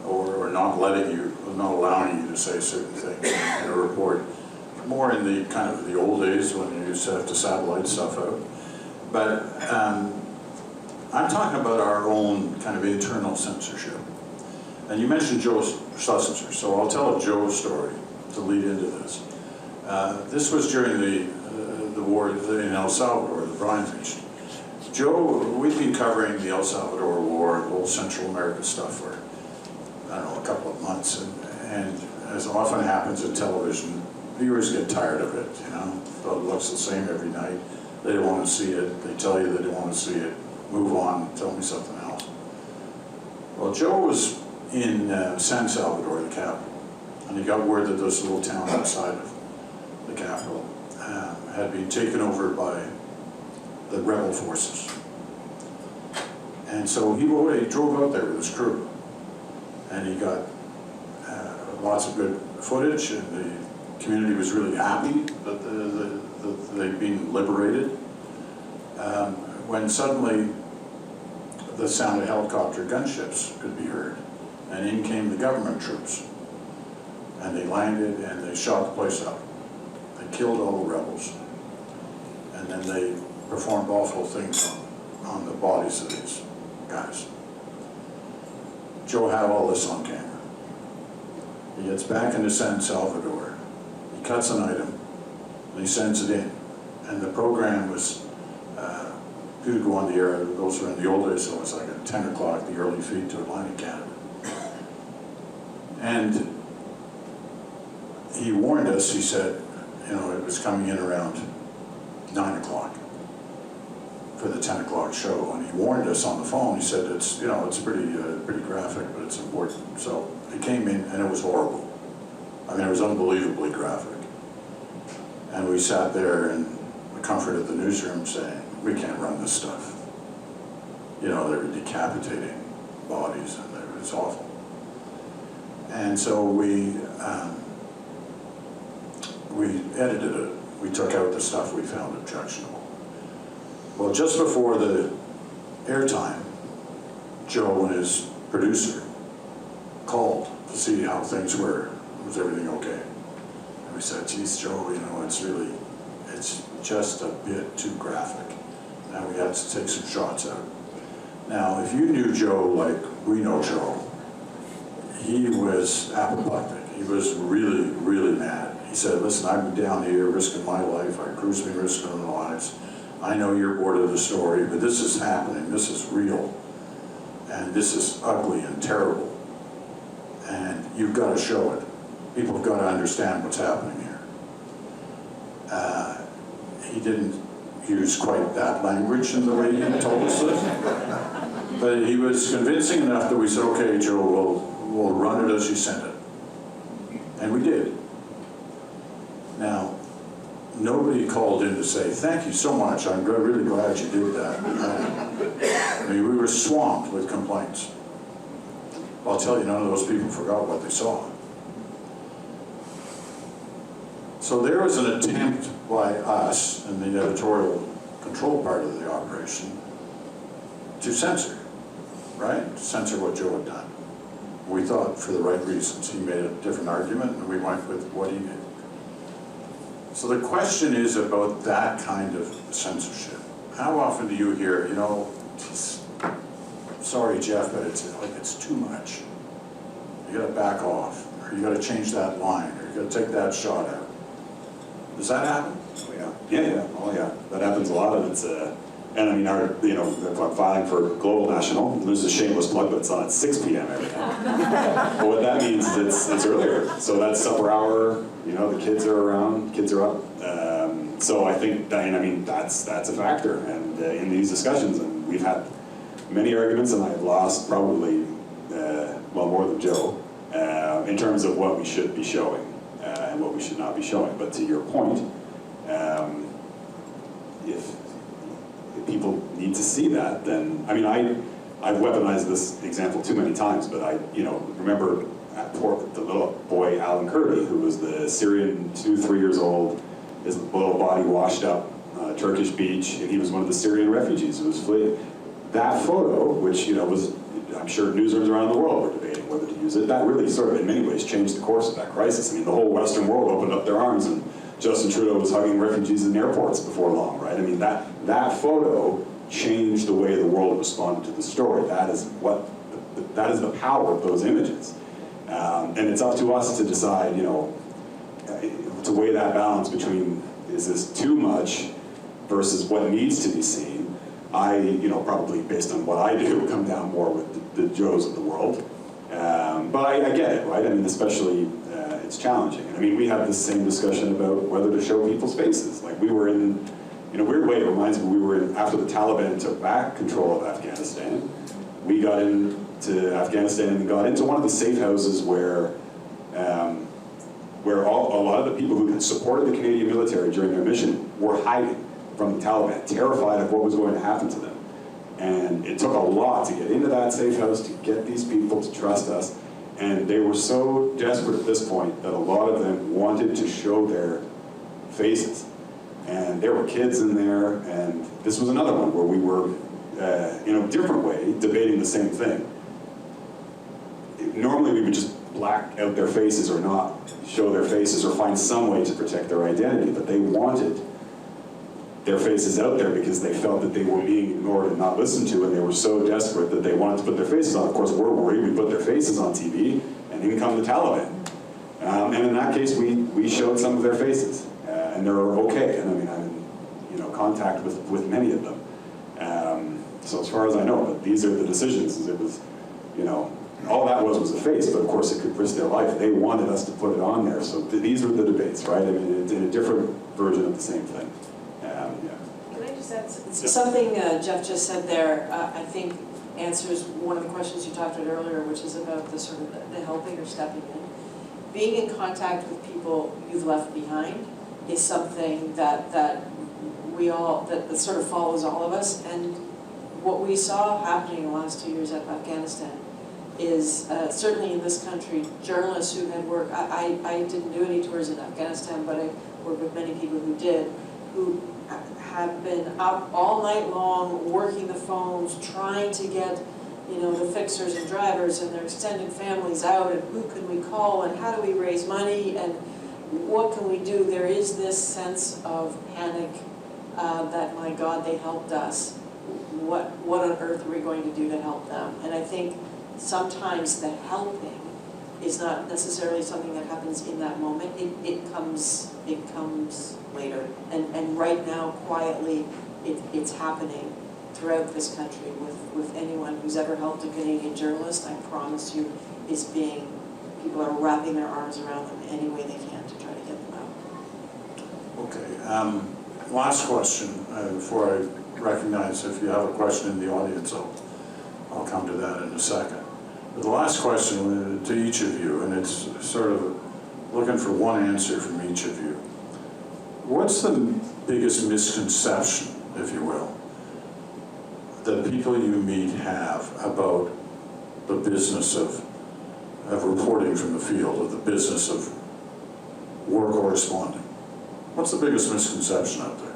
or not allowing you to say certain things in a report. More in the kind of the old days when you used to have to satellite stuff out. But I'm talking about our own kind of internal censorship. And you mentioned Joe Schlesinger, so I'll tell a Joe story to lead into this. This was during the war in El Salvador, the Brine Feast. Joe, we've been covering the El Salvador War, the whole Central America stuff for, I don't know, a couple of months, and as often happens in television, viewers get tired of it, you know? It looks the same every night. They don't want to see it. They tell you they don't want to see it. Move on, tell me something else. Well, Joe was in San Salvador, the capital, and he got word that this little town outside of the capital had been taken over by the rebel forces. And so he drove out there with his crew, and he got lots of good footage, and the community was really happy that they'd been liberated. When suddenly the sound of helicopter gunships could be heard, and in came the government troops, and they landed and they shot the place up. They killed all the rebels, and then they performed awful things on the bodies of these guys. Joe had all this on camera. He gets back into San Salvador, he cuts an item, and he sends it in. And the program was due to go on the air. Those were in the old days, so it was like at 10 o'clock, the early feed to Atlantic Canada. And he warned us, he said, you know, it was coming in around 9 o'clock for the 10 o'clock show, and he warned us on the phone. He said, it's, you know, it's pretty graphic, but it's important. So it came in, and it was horrible. I mean, it was unbelievably graphic. And we sat there in the comfort of the newsroom saying, we can't run this stuff. You know, they were decapitating bodies, and it was awful. And so we edited it. We took out the stuff we found objectionable. Well, just before the airtime, Joe and his producer called to see how things were. Was everything okay? And we said, geez, Joe, you know, it's just a bit too graphic. And we had to take some shots out. Now, if you knew Joe like we know Joe, he was apoplectic. He was really, really mad. He said, listen, I'm down here risking my life. Our crew's been risking their lives. I know you're bored of the story, but this is happening. This is real. And this is ugly and terrible. And you've got to show it. People have got to understand what's happening here. He didn't use quite that language in the way he told us this. But he was convincing enough that we said, okay, Joe, we'll run it as you sent it. And we did. Now, nobody called in to say, thank you so much, I'm really glad you did that. I mean, we were swamped with complaints. I'll tell you, none of those people forgot what they saw. So there was an attempt by us in the editorial control part of the operation to censor, right? To censor what Joe had done. We thought for the right reasons. He made a different argument, and we went with what he did. So the question is about that kind of censorship. How often do you hear, you know, sorry, Jeff, but it's too much. You got to back off, or you got to change that line, or you got to take that shot out. Does that happen? Oh, yeah. Oh, yeah. That happens a lot, and it's and I mean, our, you know, I'm filing for Global National. There's a shameless plug, but it's on at 6 p.m. every time. But what that means is it's earlier. So that's supper hour. You know, the kids are around, kids are up. So I think, Diane, I mean, that's a factor, and in these discussions, and we've had many arguments, and I've lost probably well, more than Joe in terms of what we should be showing and what we should not be showing. But to your point, if people need to see that, then, I mean, I've weaponized this example too many times, but I, you know, remember the little boy Alan Kurdi, who was the Syrian, 2-3 years old, his little body washed up on a Turkish beach, and he was one of the Syrian refugees who was fleeing. That photo, which, you know, was, I'm sure newsrooms around the world were debating whether to use it, that really sort of in many ways changed the course of that crisis. I mean, the whole Western world opened up their arms, and Justin Trudeau was hugging refugees in airports before long, right? I mean, that photo changed the way the world responded to the story. That is the power of those images. And it's up to us to decide, you know, to weigh that balance between, is this too much versus what needs to be seen, I, probably based on what I do, come down more with the Joes of the world. But I get it, right? I mean, especially, it's challenging. I mean, we have the same discussion about whether to show people's faces. Like, we were in a weird way, it reminds me, we were in, after the Taliban took back control of Afghanistan, we got into Afghanistan and got into one of the safe houses where a lot of the people who had supported the Canadian military during their mission were hiding from the Taliban, terrified of what was going to happen to them. And it took a lot to get into that safe house, to get these people to trust us. And they were so desperate at this point that a lot of them wanted to show their faces. And there were kids in there, and this was another one where we were, in a different way, debating the same thing. Normally we would just black out their faces or not show their faces or find some way to protect their identity, but they wanted their faces out there because they felt that they were being ignored and not listened to, and they were so desperate that they wanted to put their faces on. Of course, we're worried, we put their faces on TV, and in come the Taliban. And in that case, we showed some of their faces, and they're okay. And I mean, I'm in contact with many of them. So as far as I know, but these are the decisions. It was, all that was a face, but of course it could risk their life. They wanted us to put it on there, so these were the debates, right? I mean, it's in a different version of the same thing. Can I just add something Jeff just said there? I think answers one of the questions you talked about earlier, which is about the sort of the helping or stepping in. Being in contact with people you've left behind is something that we all that sort of follows all of us. And what we saw happening in the last 2 years at Afghanistan is certainly in this country, journalists who had worked. I didn't do any tours in Afghanistan, but I worked with many people who did, who have been up all night long working the phones, trying to get the fixers and drivers and their extended families out, and who can we call, and how do we raise money, and what can we do? There is this sense of panic that, my God, they helped us. What on earth are we going to do to help them? And I think sometimes the helping is not necessarily something that happens in that moment. It comes later. And right now, quietly, it's happening throughout this country with anyone who's ever helped a Canadian journalist. I promise you, people are wrapping their arms around them any way they can to try to get them out. Okay, last question before I recognize if you have a question in the audience. I'll come to that in a second. But the last question to each of you, and it's sort of looking for one answer from each of you. What's the biggest misconception, if you will, that people you meet have about the business of reporting from the field, of the business of war corresponding? What's the biggest misconception out there?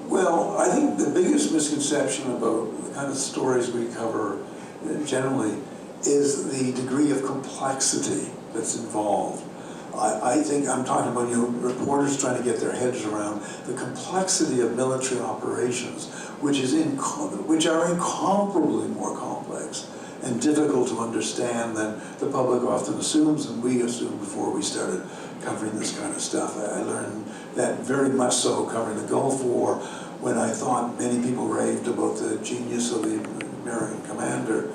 Well, I think the biggest misconception about the kind of stories we cover generally is the degree of complexity that's involved. I think I'm talking about reporters trying to get their heads around the complexity of military operations, which are incomparably more complex and difficult to understand than the public often assumes, and we assumed before we started covering this kind of stuff. I learned that very much so covering the Gulf War, when I thought many people raved about the genius of the American commander.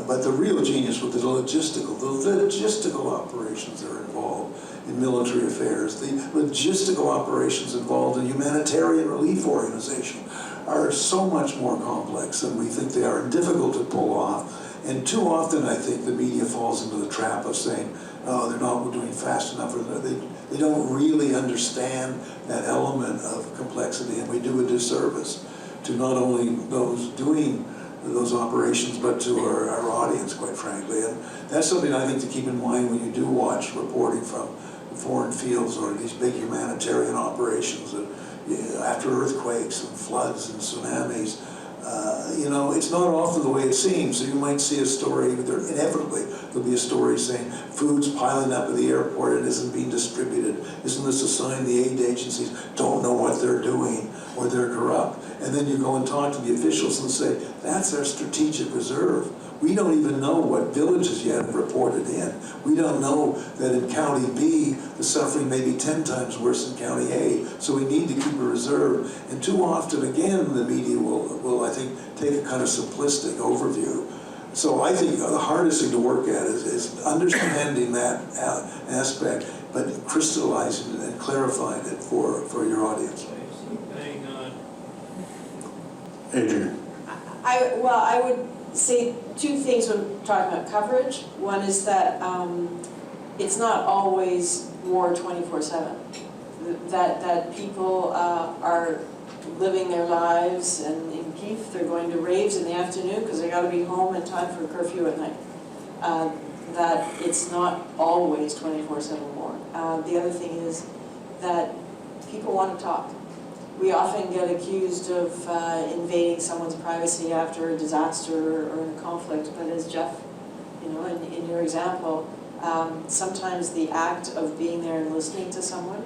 But the real genius was the logistical operations that are involved in military affairs. The logistical operations involved in humanitarian relief organization are so much more complex than we think they are, and difficult to pull off. And too often I think the media falls into the trap of saying, oh, they're not doing fast enough, or they don't really understand that element of complexity, and we do a disservice to not only those doing those operations, but to our audience, quite frankly. And that's something I think to keep in mind when you do watch reporting from foreign fields or these big humanitarian operations after earthquakes and floods and tsunamis. It's not often the way it seems. So you might see a story, inevitably there'll be a story saying food's piling up at the airport and isn't being distributed. Isn't this a sign the aid agencies don't know what they're doing, or they're corrupt? And then you go and talk to the officials and say, that's our strategic reserve. We don't even know what villages yet have reported in. We don't know that in County B, the suffering may be 10 times worse than County A. So we need to keep a reserve. And too often, again, the media will I think, take a kind of simplistic overview. So I think the hardest thing to work at is understanding that aspect, but crystallizing it and clarifying it for your audience. Adrienne. I would say two things when talking about coverage. One is that it's not always war 24/7. That people are living their lives, and in Kyiv they're going to raves in the afternoon because they got to be home in time for curfew at night. That it's not always 24/7 war. The other thing is that people want to talk. We often get accused of invading someone's privacy after a disaster or a conflict, but as Jeff, in your example, sometimes the act of being there and listening to someone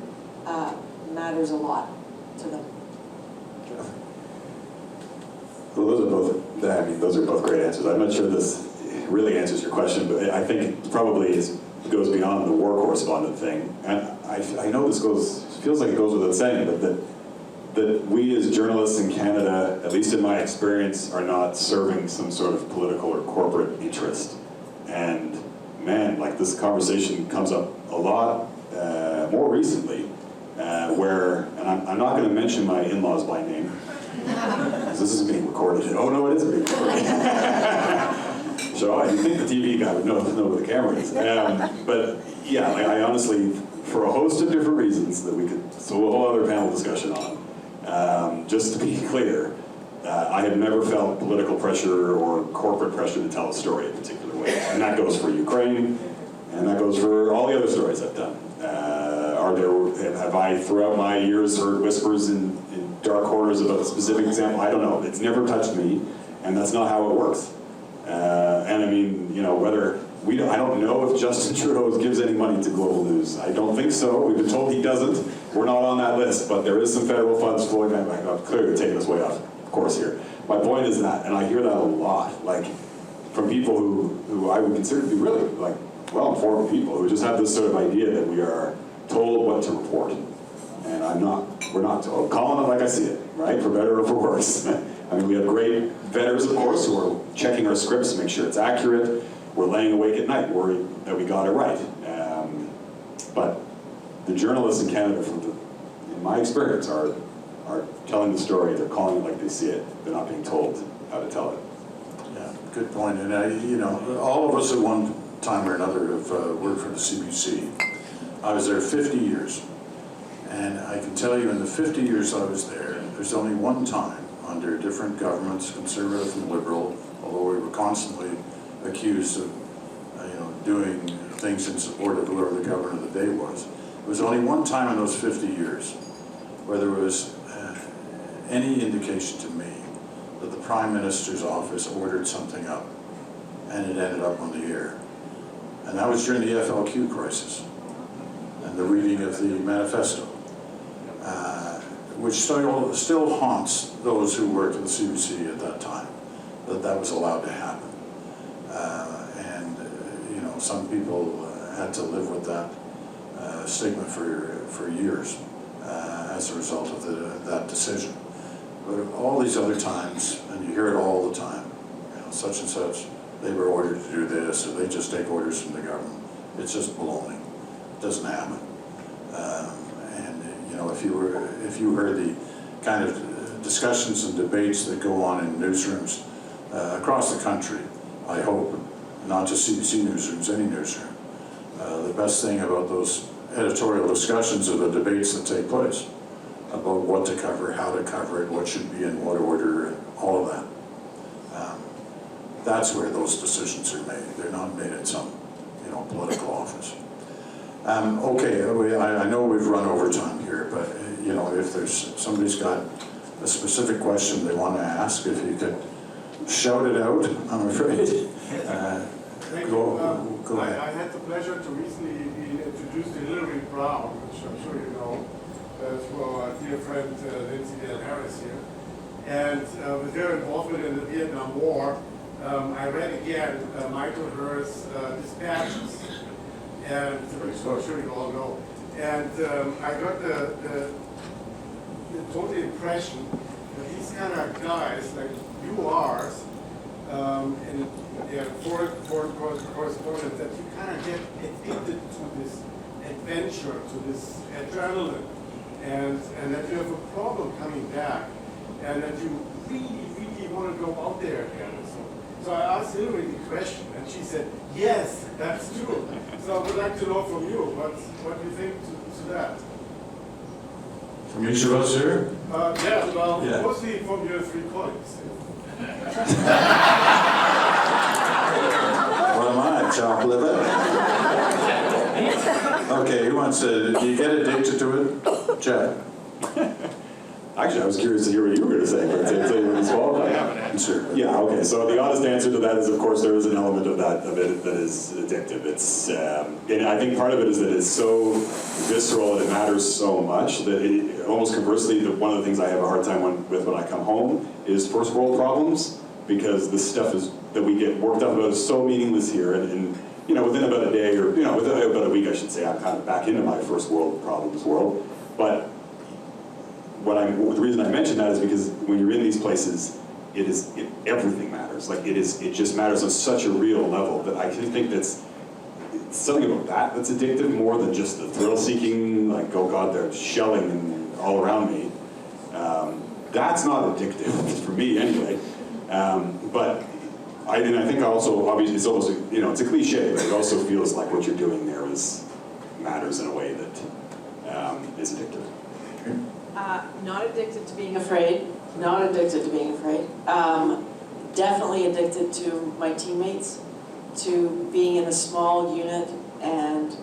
matters a lot to them. Well, those are both great answers. I'm not sure this really answers your question, but I think it probably goes beyond the war correspondent thing. And I know this feels like it goes without saying, but that we as journalists in Canada, at least in my experience, are not serving some sort of political or corporate interest. And man, like this conversation comes up a lot more recently, and I'm not going to mention my in-laws by name, because this isn't being recorded. Oh no, it isn't being recorded. So I think the TV guy would know where the camera is. But yeah, I honestly, for a host of different reasons that we could, so a whole other panel discussion on, just to be clear, I have never felt political pressure or corporate pressure to tell a story in a particular way. And that goes for Ukraine, and that goes for all the other stories I've done. Have I, throughout my years, heard whispers in dark corners about a specific example? I don't know. It's never touched me, and that's not how it works. And I mean, I don't know if Justin Trudeau gives any money to Global News. I don't think so. We've been told he doesn't. We're not on that list, but there is some federal funds flowing. I'm clearly taking us way off course here. My point is that, and I hear that a lot, like from people who I would consider to be really like well-informed people who just have this sort of idea that we are told what to report. And we're not told. Calling it like I see it, right? For better or for worse. I mean, we have great veterans, of course, who are checking our scripts to make sure it's accurate. We're laying awake at night worried that we got it right. But the journalists in Canada, in my experience, are telling the story. They're calling it like they see it. They're not being told how to tell it. Yeah, good point. And all of us at one time or another have worked for the CBC. I was there 50 years. And I can tell you in the 50 years I was there, there's only one time under different governments, conservative and liberal, although we were constantly accused of doing things in support of whoever the governor of the day was. There was only one time in those 50 years where there was any indication to me that the Prime Minister's office ordered something up and it ended up on the air. And that was during the FLQ crisis and the reading of the manifesto, which still haunts those who worked at the CBC at that time, that was allowed to happen. Some people had to live with that stigma for years as a result of that decision. But all these other times, and you hear it all the time, such and such, they were ordered to do this, or they just take orders from the government. It's just baloney. It doesn't happen. If you heard the kind of discussions and debates that go on in newsrooms across the country, I hope, not just CBC newsrooms, any newsroom, the best thing about those editorial discussions are the debates that take place about what to cover, how to cover it, what should be in what order, and all of that. That's where those decisions are made. They're not made in some, political office. Okay, I know we've run over time here, but if somebody's got a specific question they want to ask, if you could shout it out, I'm afraid. Go ahead. I had the pleasure to recently be introduced to Hillary Brown, which I'm sure you know, through our dear friend Lindsay Harris here. And with their involvement in the Vietnam War, I read again Michael Herr's dispatches, and I'm sure you all know. And I got the total impression that these kind of guys, like you are, and foreign correspondents, that you kind of get addicted to this adventure, to this adrenaline, and that you have a problem coming back, and that you really want to go out there again. So I asked Hillary the question, and she said, yes, that's true. So I would like to know from you, what do you think to that? From each of us here? Yeah, well, Yeah. mostly from your three colleagues. What am I, chopped liver? Okay, who wants to, do you get addicted to it? Jeff? Actually, I was curious to hear what you were going to say, but to tell you what it's all. Sure. Yeah, okay, so the honest answer to that is, of course, there is an element of it that is addictive. It's, and I think part of it is that it's so visceral and it matters so much that it, almost conversely, one of the things I have a hard time with when I come home is first world problems, because the stuff that we get worked up about is so meaningless here, and you know, within about a day, or within about a week, I should say, I'm kind of back into my first world problems world. But the reason I mention that is because when you're in these places, everything matters. Like it just matters on such a real level that I think that's something about that's addictive more than just the thrill-seeking, like, oh God, they're shelling all around me. That's not addictive for me anyway. But I think also, obviously, it's almost, it's a cliche, but it also feels like what you're doing there matters in a way that is addictive. Not addicted to being afraid. Not addicted to being afraid. Definitely addicted to my teammates, to being in a small unit and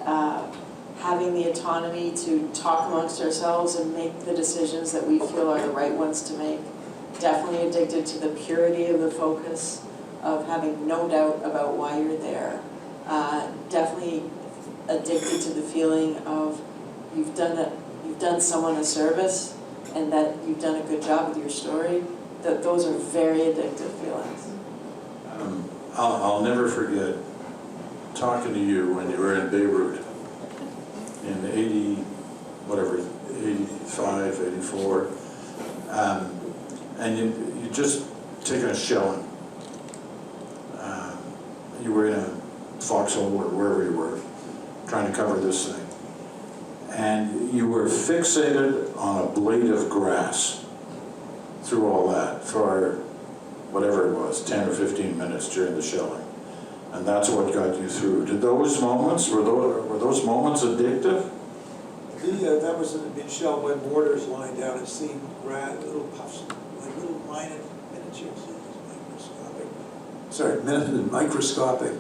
having the autonomy to talk amongst ourselves and make the decisions that we feel are the right ones to make. Definitely addicted to the purity of the focus, of having no doubt about why you're there. Definitely addicted to the feeling of you've done someone a service and that you've done a good job with your story. Those are very addictive feelings. I'll never forget talking to you when you were in Beirut in 85, 84, and you just taken a shelling. You were in a foxhole or wherever you were, trying to cover this thing. And you were fixated on a blade of grass through all that for whatever it was, 10 or 15 minutes during the shelling. And that's what got you through. Did those moments, were those moments addictive? That was in a big shell when mortars lying down and seeing little puffs, like little microscopic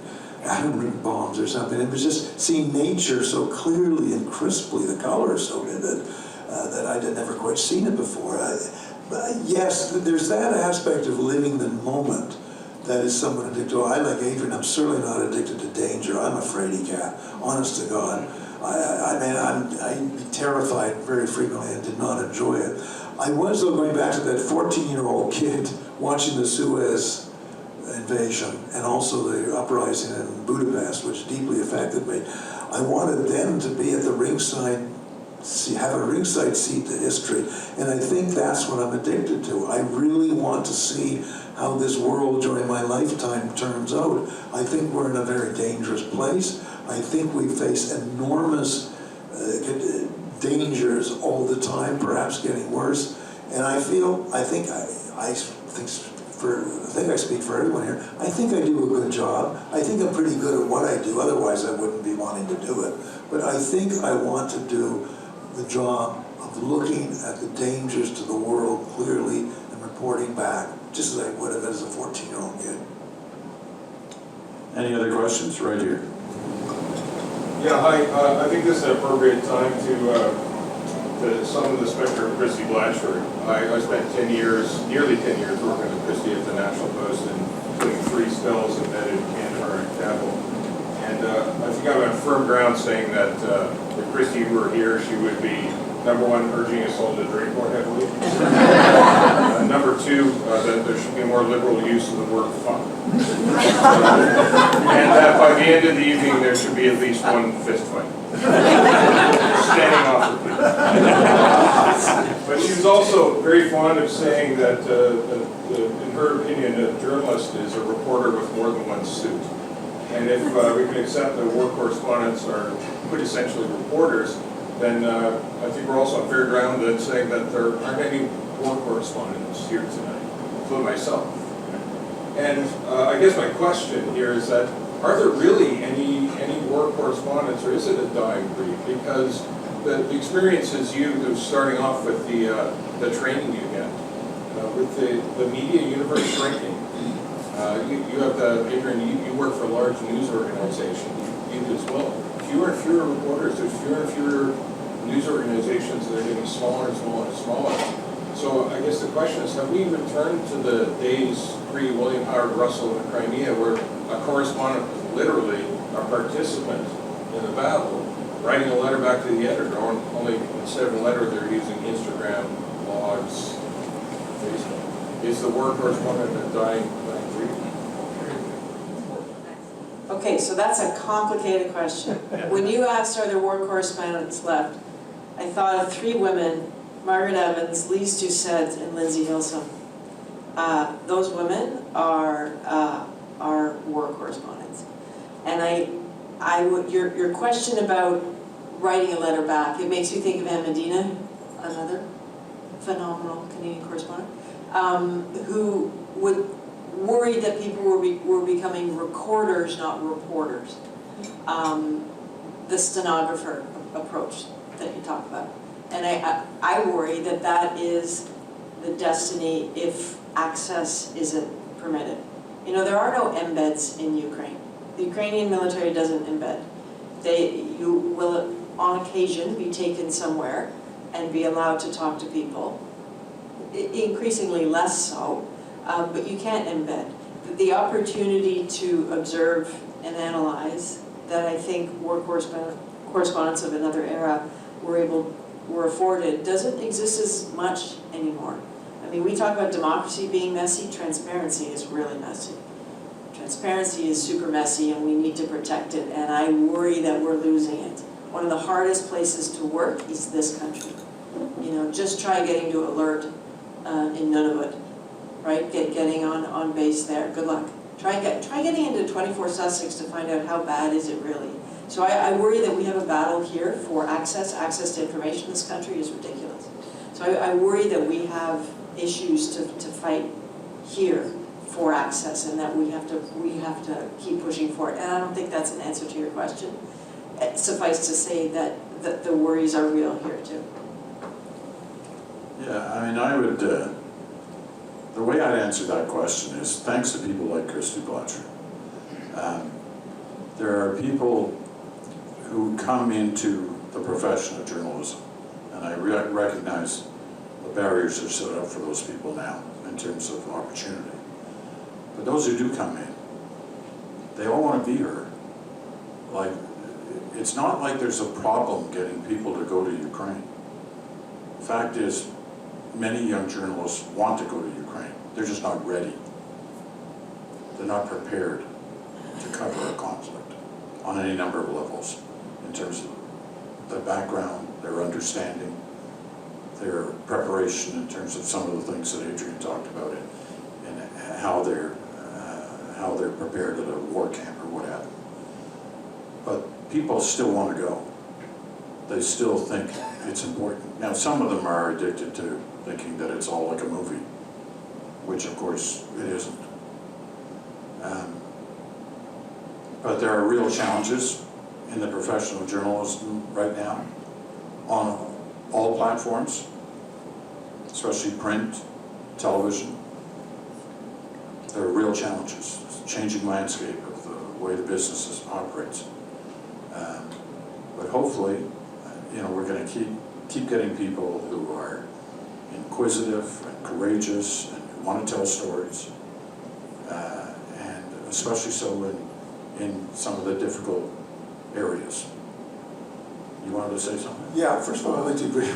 atom bombs or something. It was just seeing nature so clearly and crisply, the color so vivid, that I had never quite seen it before. Yes, there's that aspect of living the moment that is somewhat addicted to. I, like Adrienne, I'm certainly not addicted to danger. I'm a fraidy cat, honest to God. I'd be terrified very frequently and did not enjoy it. I was, though, going back to that 14-year-old kid watching the Suez invasion and also the uprising in Budapest, which deeply affected me. I wanted then to be at the ringside, have a ringside seat to history, and I think that's what I'm addicted to. I really want to see how this world during my lifetime turns out. I think we're in a very dangerous place. I think we face enormous dangers all the time, perhaps getting worse. And I think I speak for everyone here. I think I do a good job. I think I'm pretty good at what I do, otherwise I wouldn't be wanting to do it. But I think I want to do the job of looking at the dangers to the world clearly and reporting back, just as I would have as a 14-year-old kid. Any other questions? Right here. Yeah, hi. I think this is an appropriate time to summon the specter of Christie Blatchford. I spent 10 years, nearly 10 years, working with Christie at the National Post, and including 3 spells embedded in Canberra and Cabell. And I think I'm on firm ground saying that if Christie were here, she would be Number one, urging us all to drink more heavily. Number two, that there should be more liberal use of the word fuck. And that by the end of the evening, there should be at least one fist fight. Standing off the plate. But she was also very fond of saying that, in her opinion, a journalist is a reporter with more than one suit. And if we can accept that war correspondents are quintessentially reporters, then I think we're also on fair ground in saying that there aren't any war correspondents here tonight, including myself. And I guess my question here is that, are there really any war correspondents, or is it a dying breed? Because the experiences you, starting off with the training you get, with the media universe shrinking, you have Adrienne, you work for a large news organization, you do as well. Fewer and fewer reporters, there's fewer and fewer news organizations that are getting smaller and smaller and smaller. So I guess the question is, have we returned to the days pre-William Howard Russell in Crimea, where a correspondent was literally a participant in the battle, writing a letter back to the editor, or only instead of a letter they're using Instagram, blogs, Facebook. Is the war correspondent a dying breed? Okay, so that's a complicated question. When you asked, are there war correspondents left, I thought of three women, Margaret Evans, Lise Doucette, and Lindsay Hilsum. Those women are war correspondents. And your question about writing a letter back, it makes me think of Anne Medina, another phenomenal Canadian correspondent, who would worry that people were becoming recorders, not reporters. The stenographer approach that you talk about. And I worry that that is the destiny if access isn't permitted. You know, there are no embeds in Ukraine. The Ukrainian military doesn't embed. You will, on occasion, be taken somewhere and be allowed to talk to people, increasingly less so, but you can't embed. The opportunity to observe and analyze that I think war correspondents of another era were afforded doesn't exist as much anymore. I mean, we talk about democracy being messy, transparency is really messy. Transparency is super messy and we need to protect it, and I worry that we're losing it. One of the hardest places to work is this country. You know, just try getting to alert in Nunavut, right? Getting on base there, good luck. Try getting into 24 Sussex to find out how bad is it really. So I worry that we have a battle here for access to information in this country is ridiculous. So I worry that we have issues to fight here for access, and that we have to keep pushing for it. And I don't think that's an answer to your question. Suffice to say that the worries are real here too. Yeah, I mean, I would, the way I'd answer that question is thanks to people like Christie Blatchford. There are people who come into the profession of journalism, and I recognize the barriers are set up for those people now in terms of opportunity. But those who do come in, they all want to be here. Like, it's not like there's a problem getting people to go to Ukraine. The fact is, many young journalists want to go to Ukraine. They're just not ready. They're not prepared to cover a conflict on any number of levels, in terms of their background, their understanding, their preparation in terms of some of the things that Adrienne talked about, and how they're prepared at a war camp or what have you. But people still want to go. They still think it's important. Now, some of them are addicted to thinking that it's all like a movie, which of course it isn't. But there are real challenges in the professional journalism right now on all platforms, especially print, television. There are real challenges. It's a changing landscape of the way the business operates. But hopefully, we're going to keep getting people who are inquisitive and courageous and who want to tell stories, and especially so in some of the difficult areas. You wanted to say something? Yeah, first of all, I'd like to agree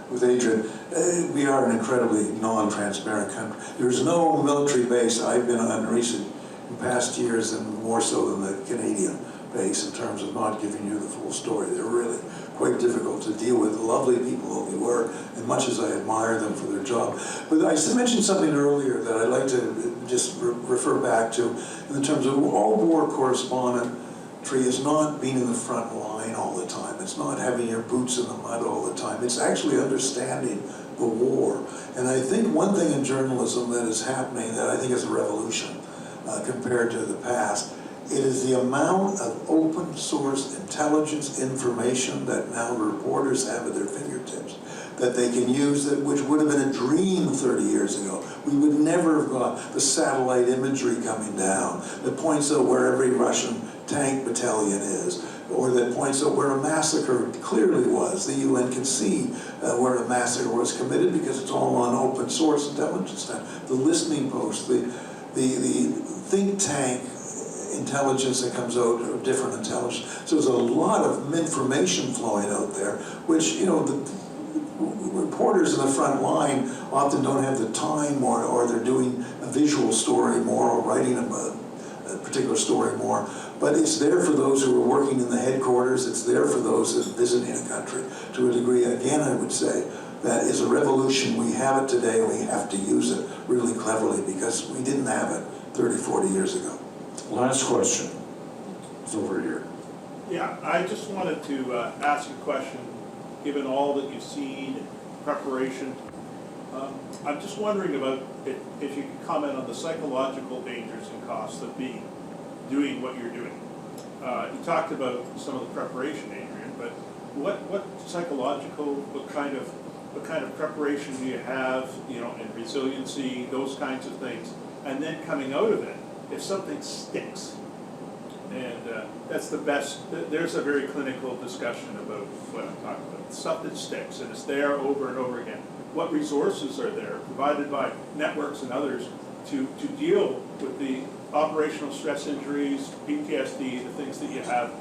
with Adrienne. We are an incredibly non-transparent country. There's no military base I've been on in past years, and more so than the Canadian base, in terms of not giving you the full story. They're really quite difficult to deal with. Lovely people they were, and much as I admire them for their job. But I mentioned something earlier that I'd like to just refer back to, in terms of all war correspondentry is not being in the front line all the time. It's not having your boots in the mud all the time. It's actually understanding the war. And I think one thing in journalism that is happening that I think is a revolution compared to the past, it is the amount of open source intelligence information that now reporters have at their fingertips that they can use, that which would have been a dream 30 years ago. We would never have got the satellite imagery coming down that points out where every Russian tank battalion is, or that points out where a massacre clearly was. The UN can see where a massacre was committed because it's all on open source intelligence now. The listening post, the think tank intelligence that comes out of different intelligence. So there's a lot of information flowing out there, which, you know, the reporters in the front line often don't have the time, or they're doing a visual story more, or writing a particular story more. But it's there for those who are working in the headquarters. It's there for those that are visiting a country to a degree. Again, I would say that is a revolution. We have it today. We have to use it really cleverly because we didn't have it 30, 40 years ago. Last question. It's over here. Yeah, I just wanted to ask a question, given all that you've seen, preparation. I'm just wondering about if you could comment on the psychological dangers and costs of doing what you're doing. You talked about some of the preparation, Adrienne, but what psychological, what kind of preparation do you have, you know, and resiliency, those kinds of things, and then coming out of it, if something sticks, and that's the best, there's a very clinical discussion about what I'm talking about, stuff that sticks, and it's there over and over again. What resources are there provided by networks and others to deal with the operational stress injuries, PTSD, the things that you have?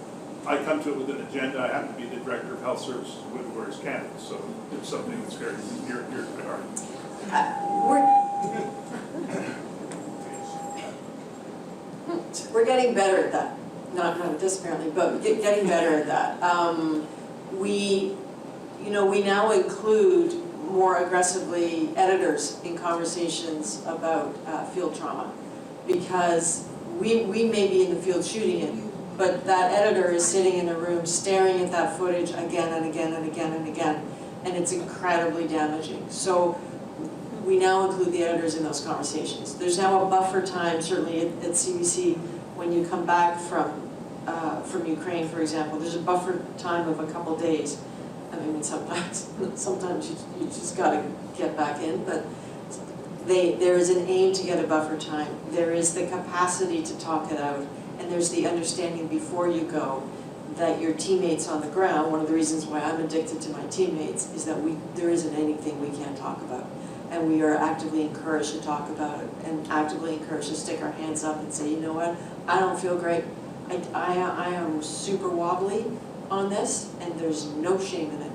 I come to it with an agenda. I happen to be the Director of Health Services with Warriors Canada, so it's something that's very near to my heart. We're getting better at that. Not at this apparently, but getting better at that. We now include more aggressively editors in conversations about field trauma, because we may be in the field shooting it, but that editor is sitting in a room staring at that footage again and again and again and again, and it's incredibly damaging. So we now include the editors in those conversations. There's now a buffer time, certainly at CBC, when you come back from Ukraine, for example, there's a buffer time of a couple days. I mean, sometimes you just got to get back in, but there is an aim to get a buffer time. There is the capacity to talk it out, and there's the understanding before you go that your teammates on the ground, one of the reasons why I'm addicted to my teammates is that there isn't anything we can't talk about. And we are actively encouraged to talk about it, and actively encouraged to stick our hands up and say, you know what, I don't feel great. I am super wobbly on this, and there's no shame in it.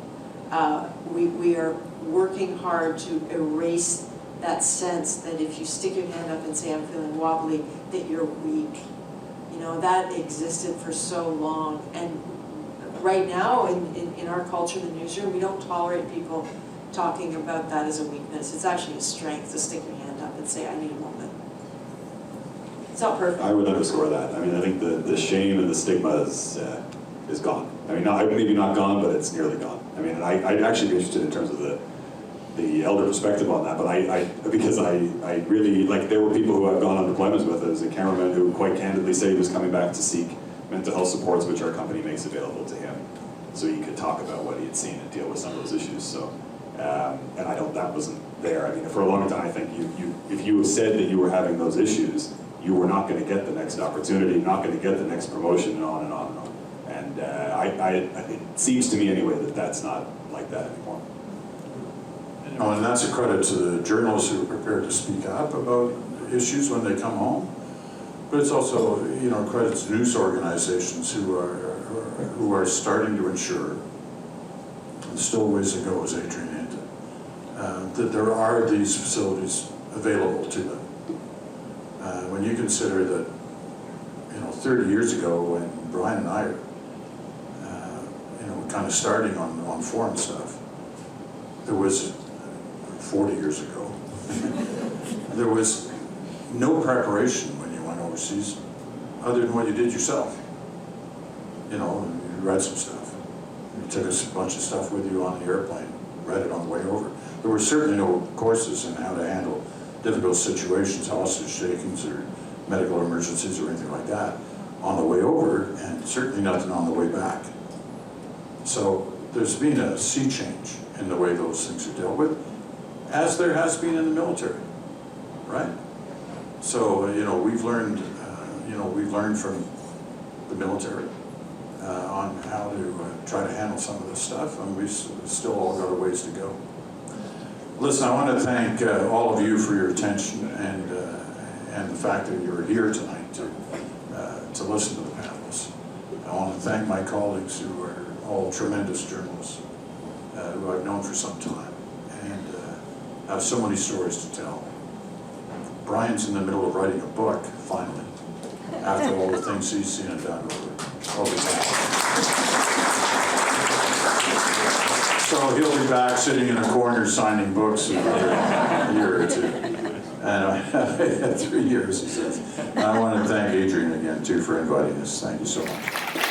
We are working hard to erase that sense that if you stick your hand up and say, I'm feeling wobbly, that you're weak. You know, that existed for so long. And right now, in our culture, the newsroom, we don't tolerate people talking about that as a weakness. It's actually a strength to stick your hand up and say, I need a moment. It's not perfect. I would underscore that. I mean, I think the shame and the stigma is gone. I mean, maybe not gone, but it's nearly gone. I mean, and I'd actually be interested in terms of the elder perspective on that, but because I really, like, there were people who I've gone on deployments with as a cameraman who quite candidly said he was coming back to seek mental health supports, which our company makes available to him, so he could talk about what he had seen and deal with some of those issues. So, and that wasn't there. I mean, for a long time, I think if you said that you were having those issues, you were not going to get the next opportunity, not going to get the next promotion, and on and on and on. And it seems to me anyway that that's not like that anymore. No, and that's a credit to the journalists who are prepared to speak up about issues when they come home. But it's also, you know, credit to news organizations who are starting to ensure still ways to go, as Adrienne hinted, that there are these facilities available to them. When you consider that, 30 years ago when Brian and I are, kind of starting on foreign stuff, there was, 40 years ago, there was no preparation when you went overseas other than what you did yourself. You read some stuff. You took a bunch of stuff with you on the airplane, read it on the way over. There were certainly no courses in how to handle difficult situations, hostage takings or medical emergencies or anything like that on the way over, and certainly nothing on the way back. So there's been a sea change in the way those things are dealt with, as there has been in the military, right? So, we've learned, from the military on how to try to handle some of this stuff, and we've still all got a ways to go. Listen, I want to thank all of you for your attention and the fact that you're here tonight to listen to the panelists. I want to thank my colleagues who are all tremendous journalists who I've known for some time and have so many stories to tell. Brian's in the middle of writing a book, finally, after all the things he's seen and done over time. So he'll be back sitting in a corner signing books in another year or two. And I had 3 years, he says. And I want to thank Adrienne again, too, for inviting us. Thank you so much.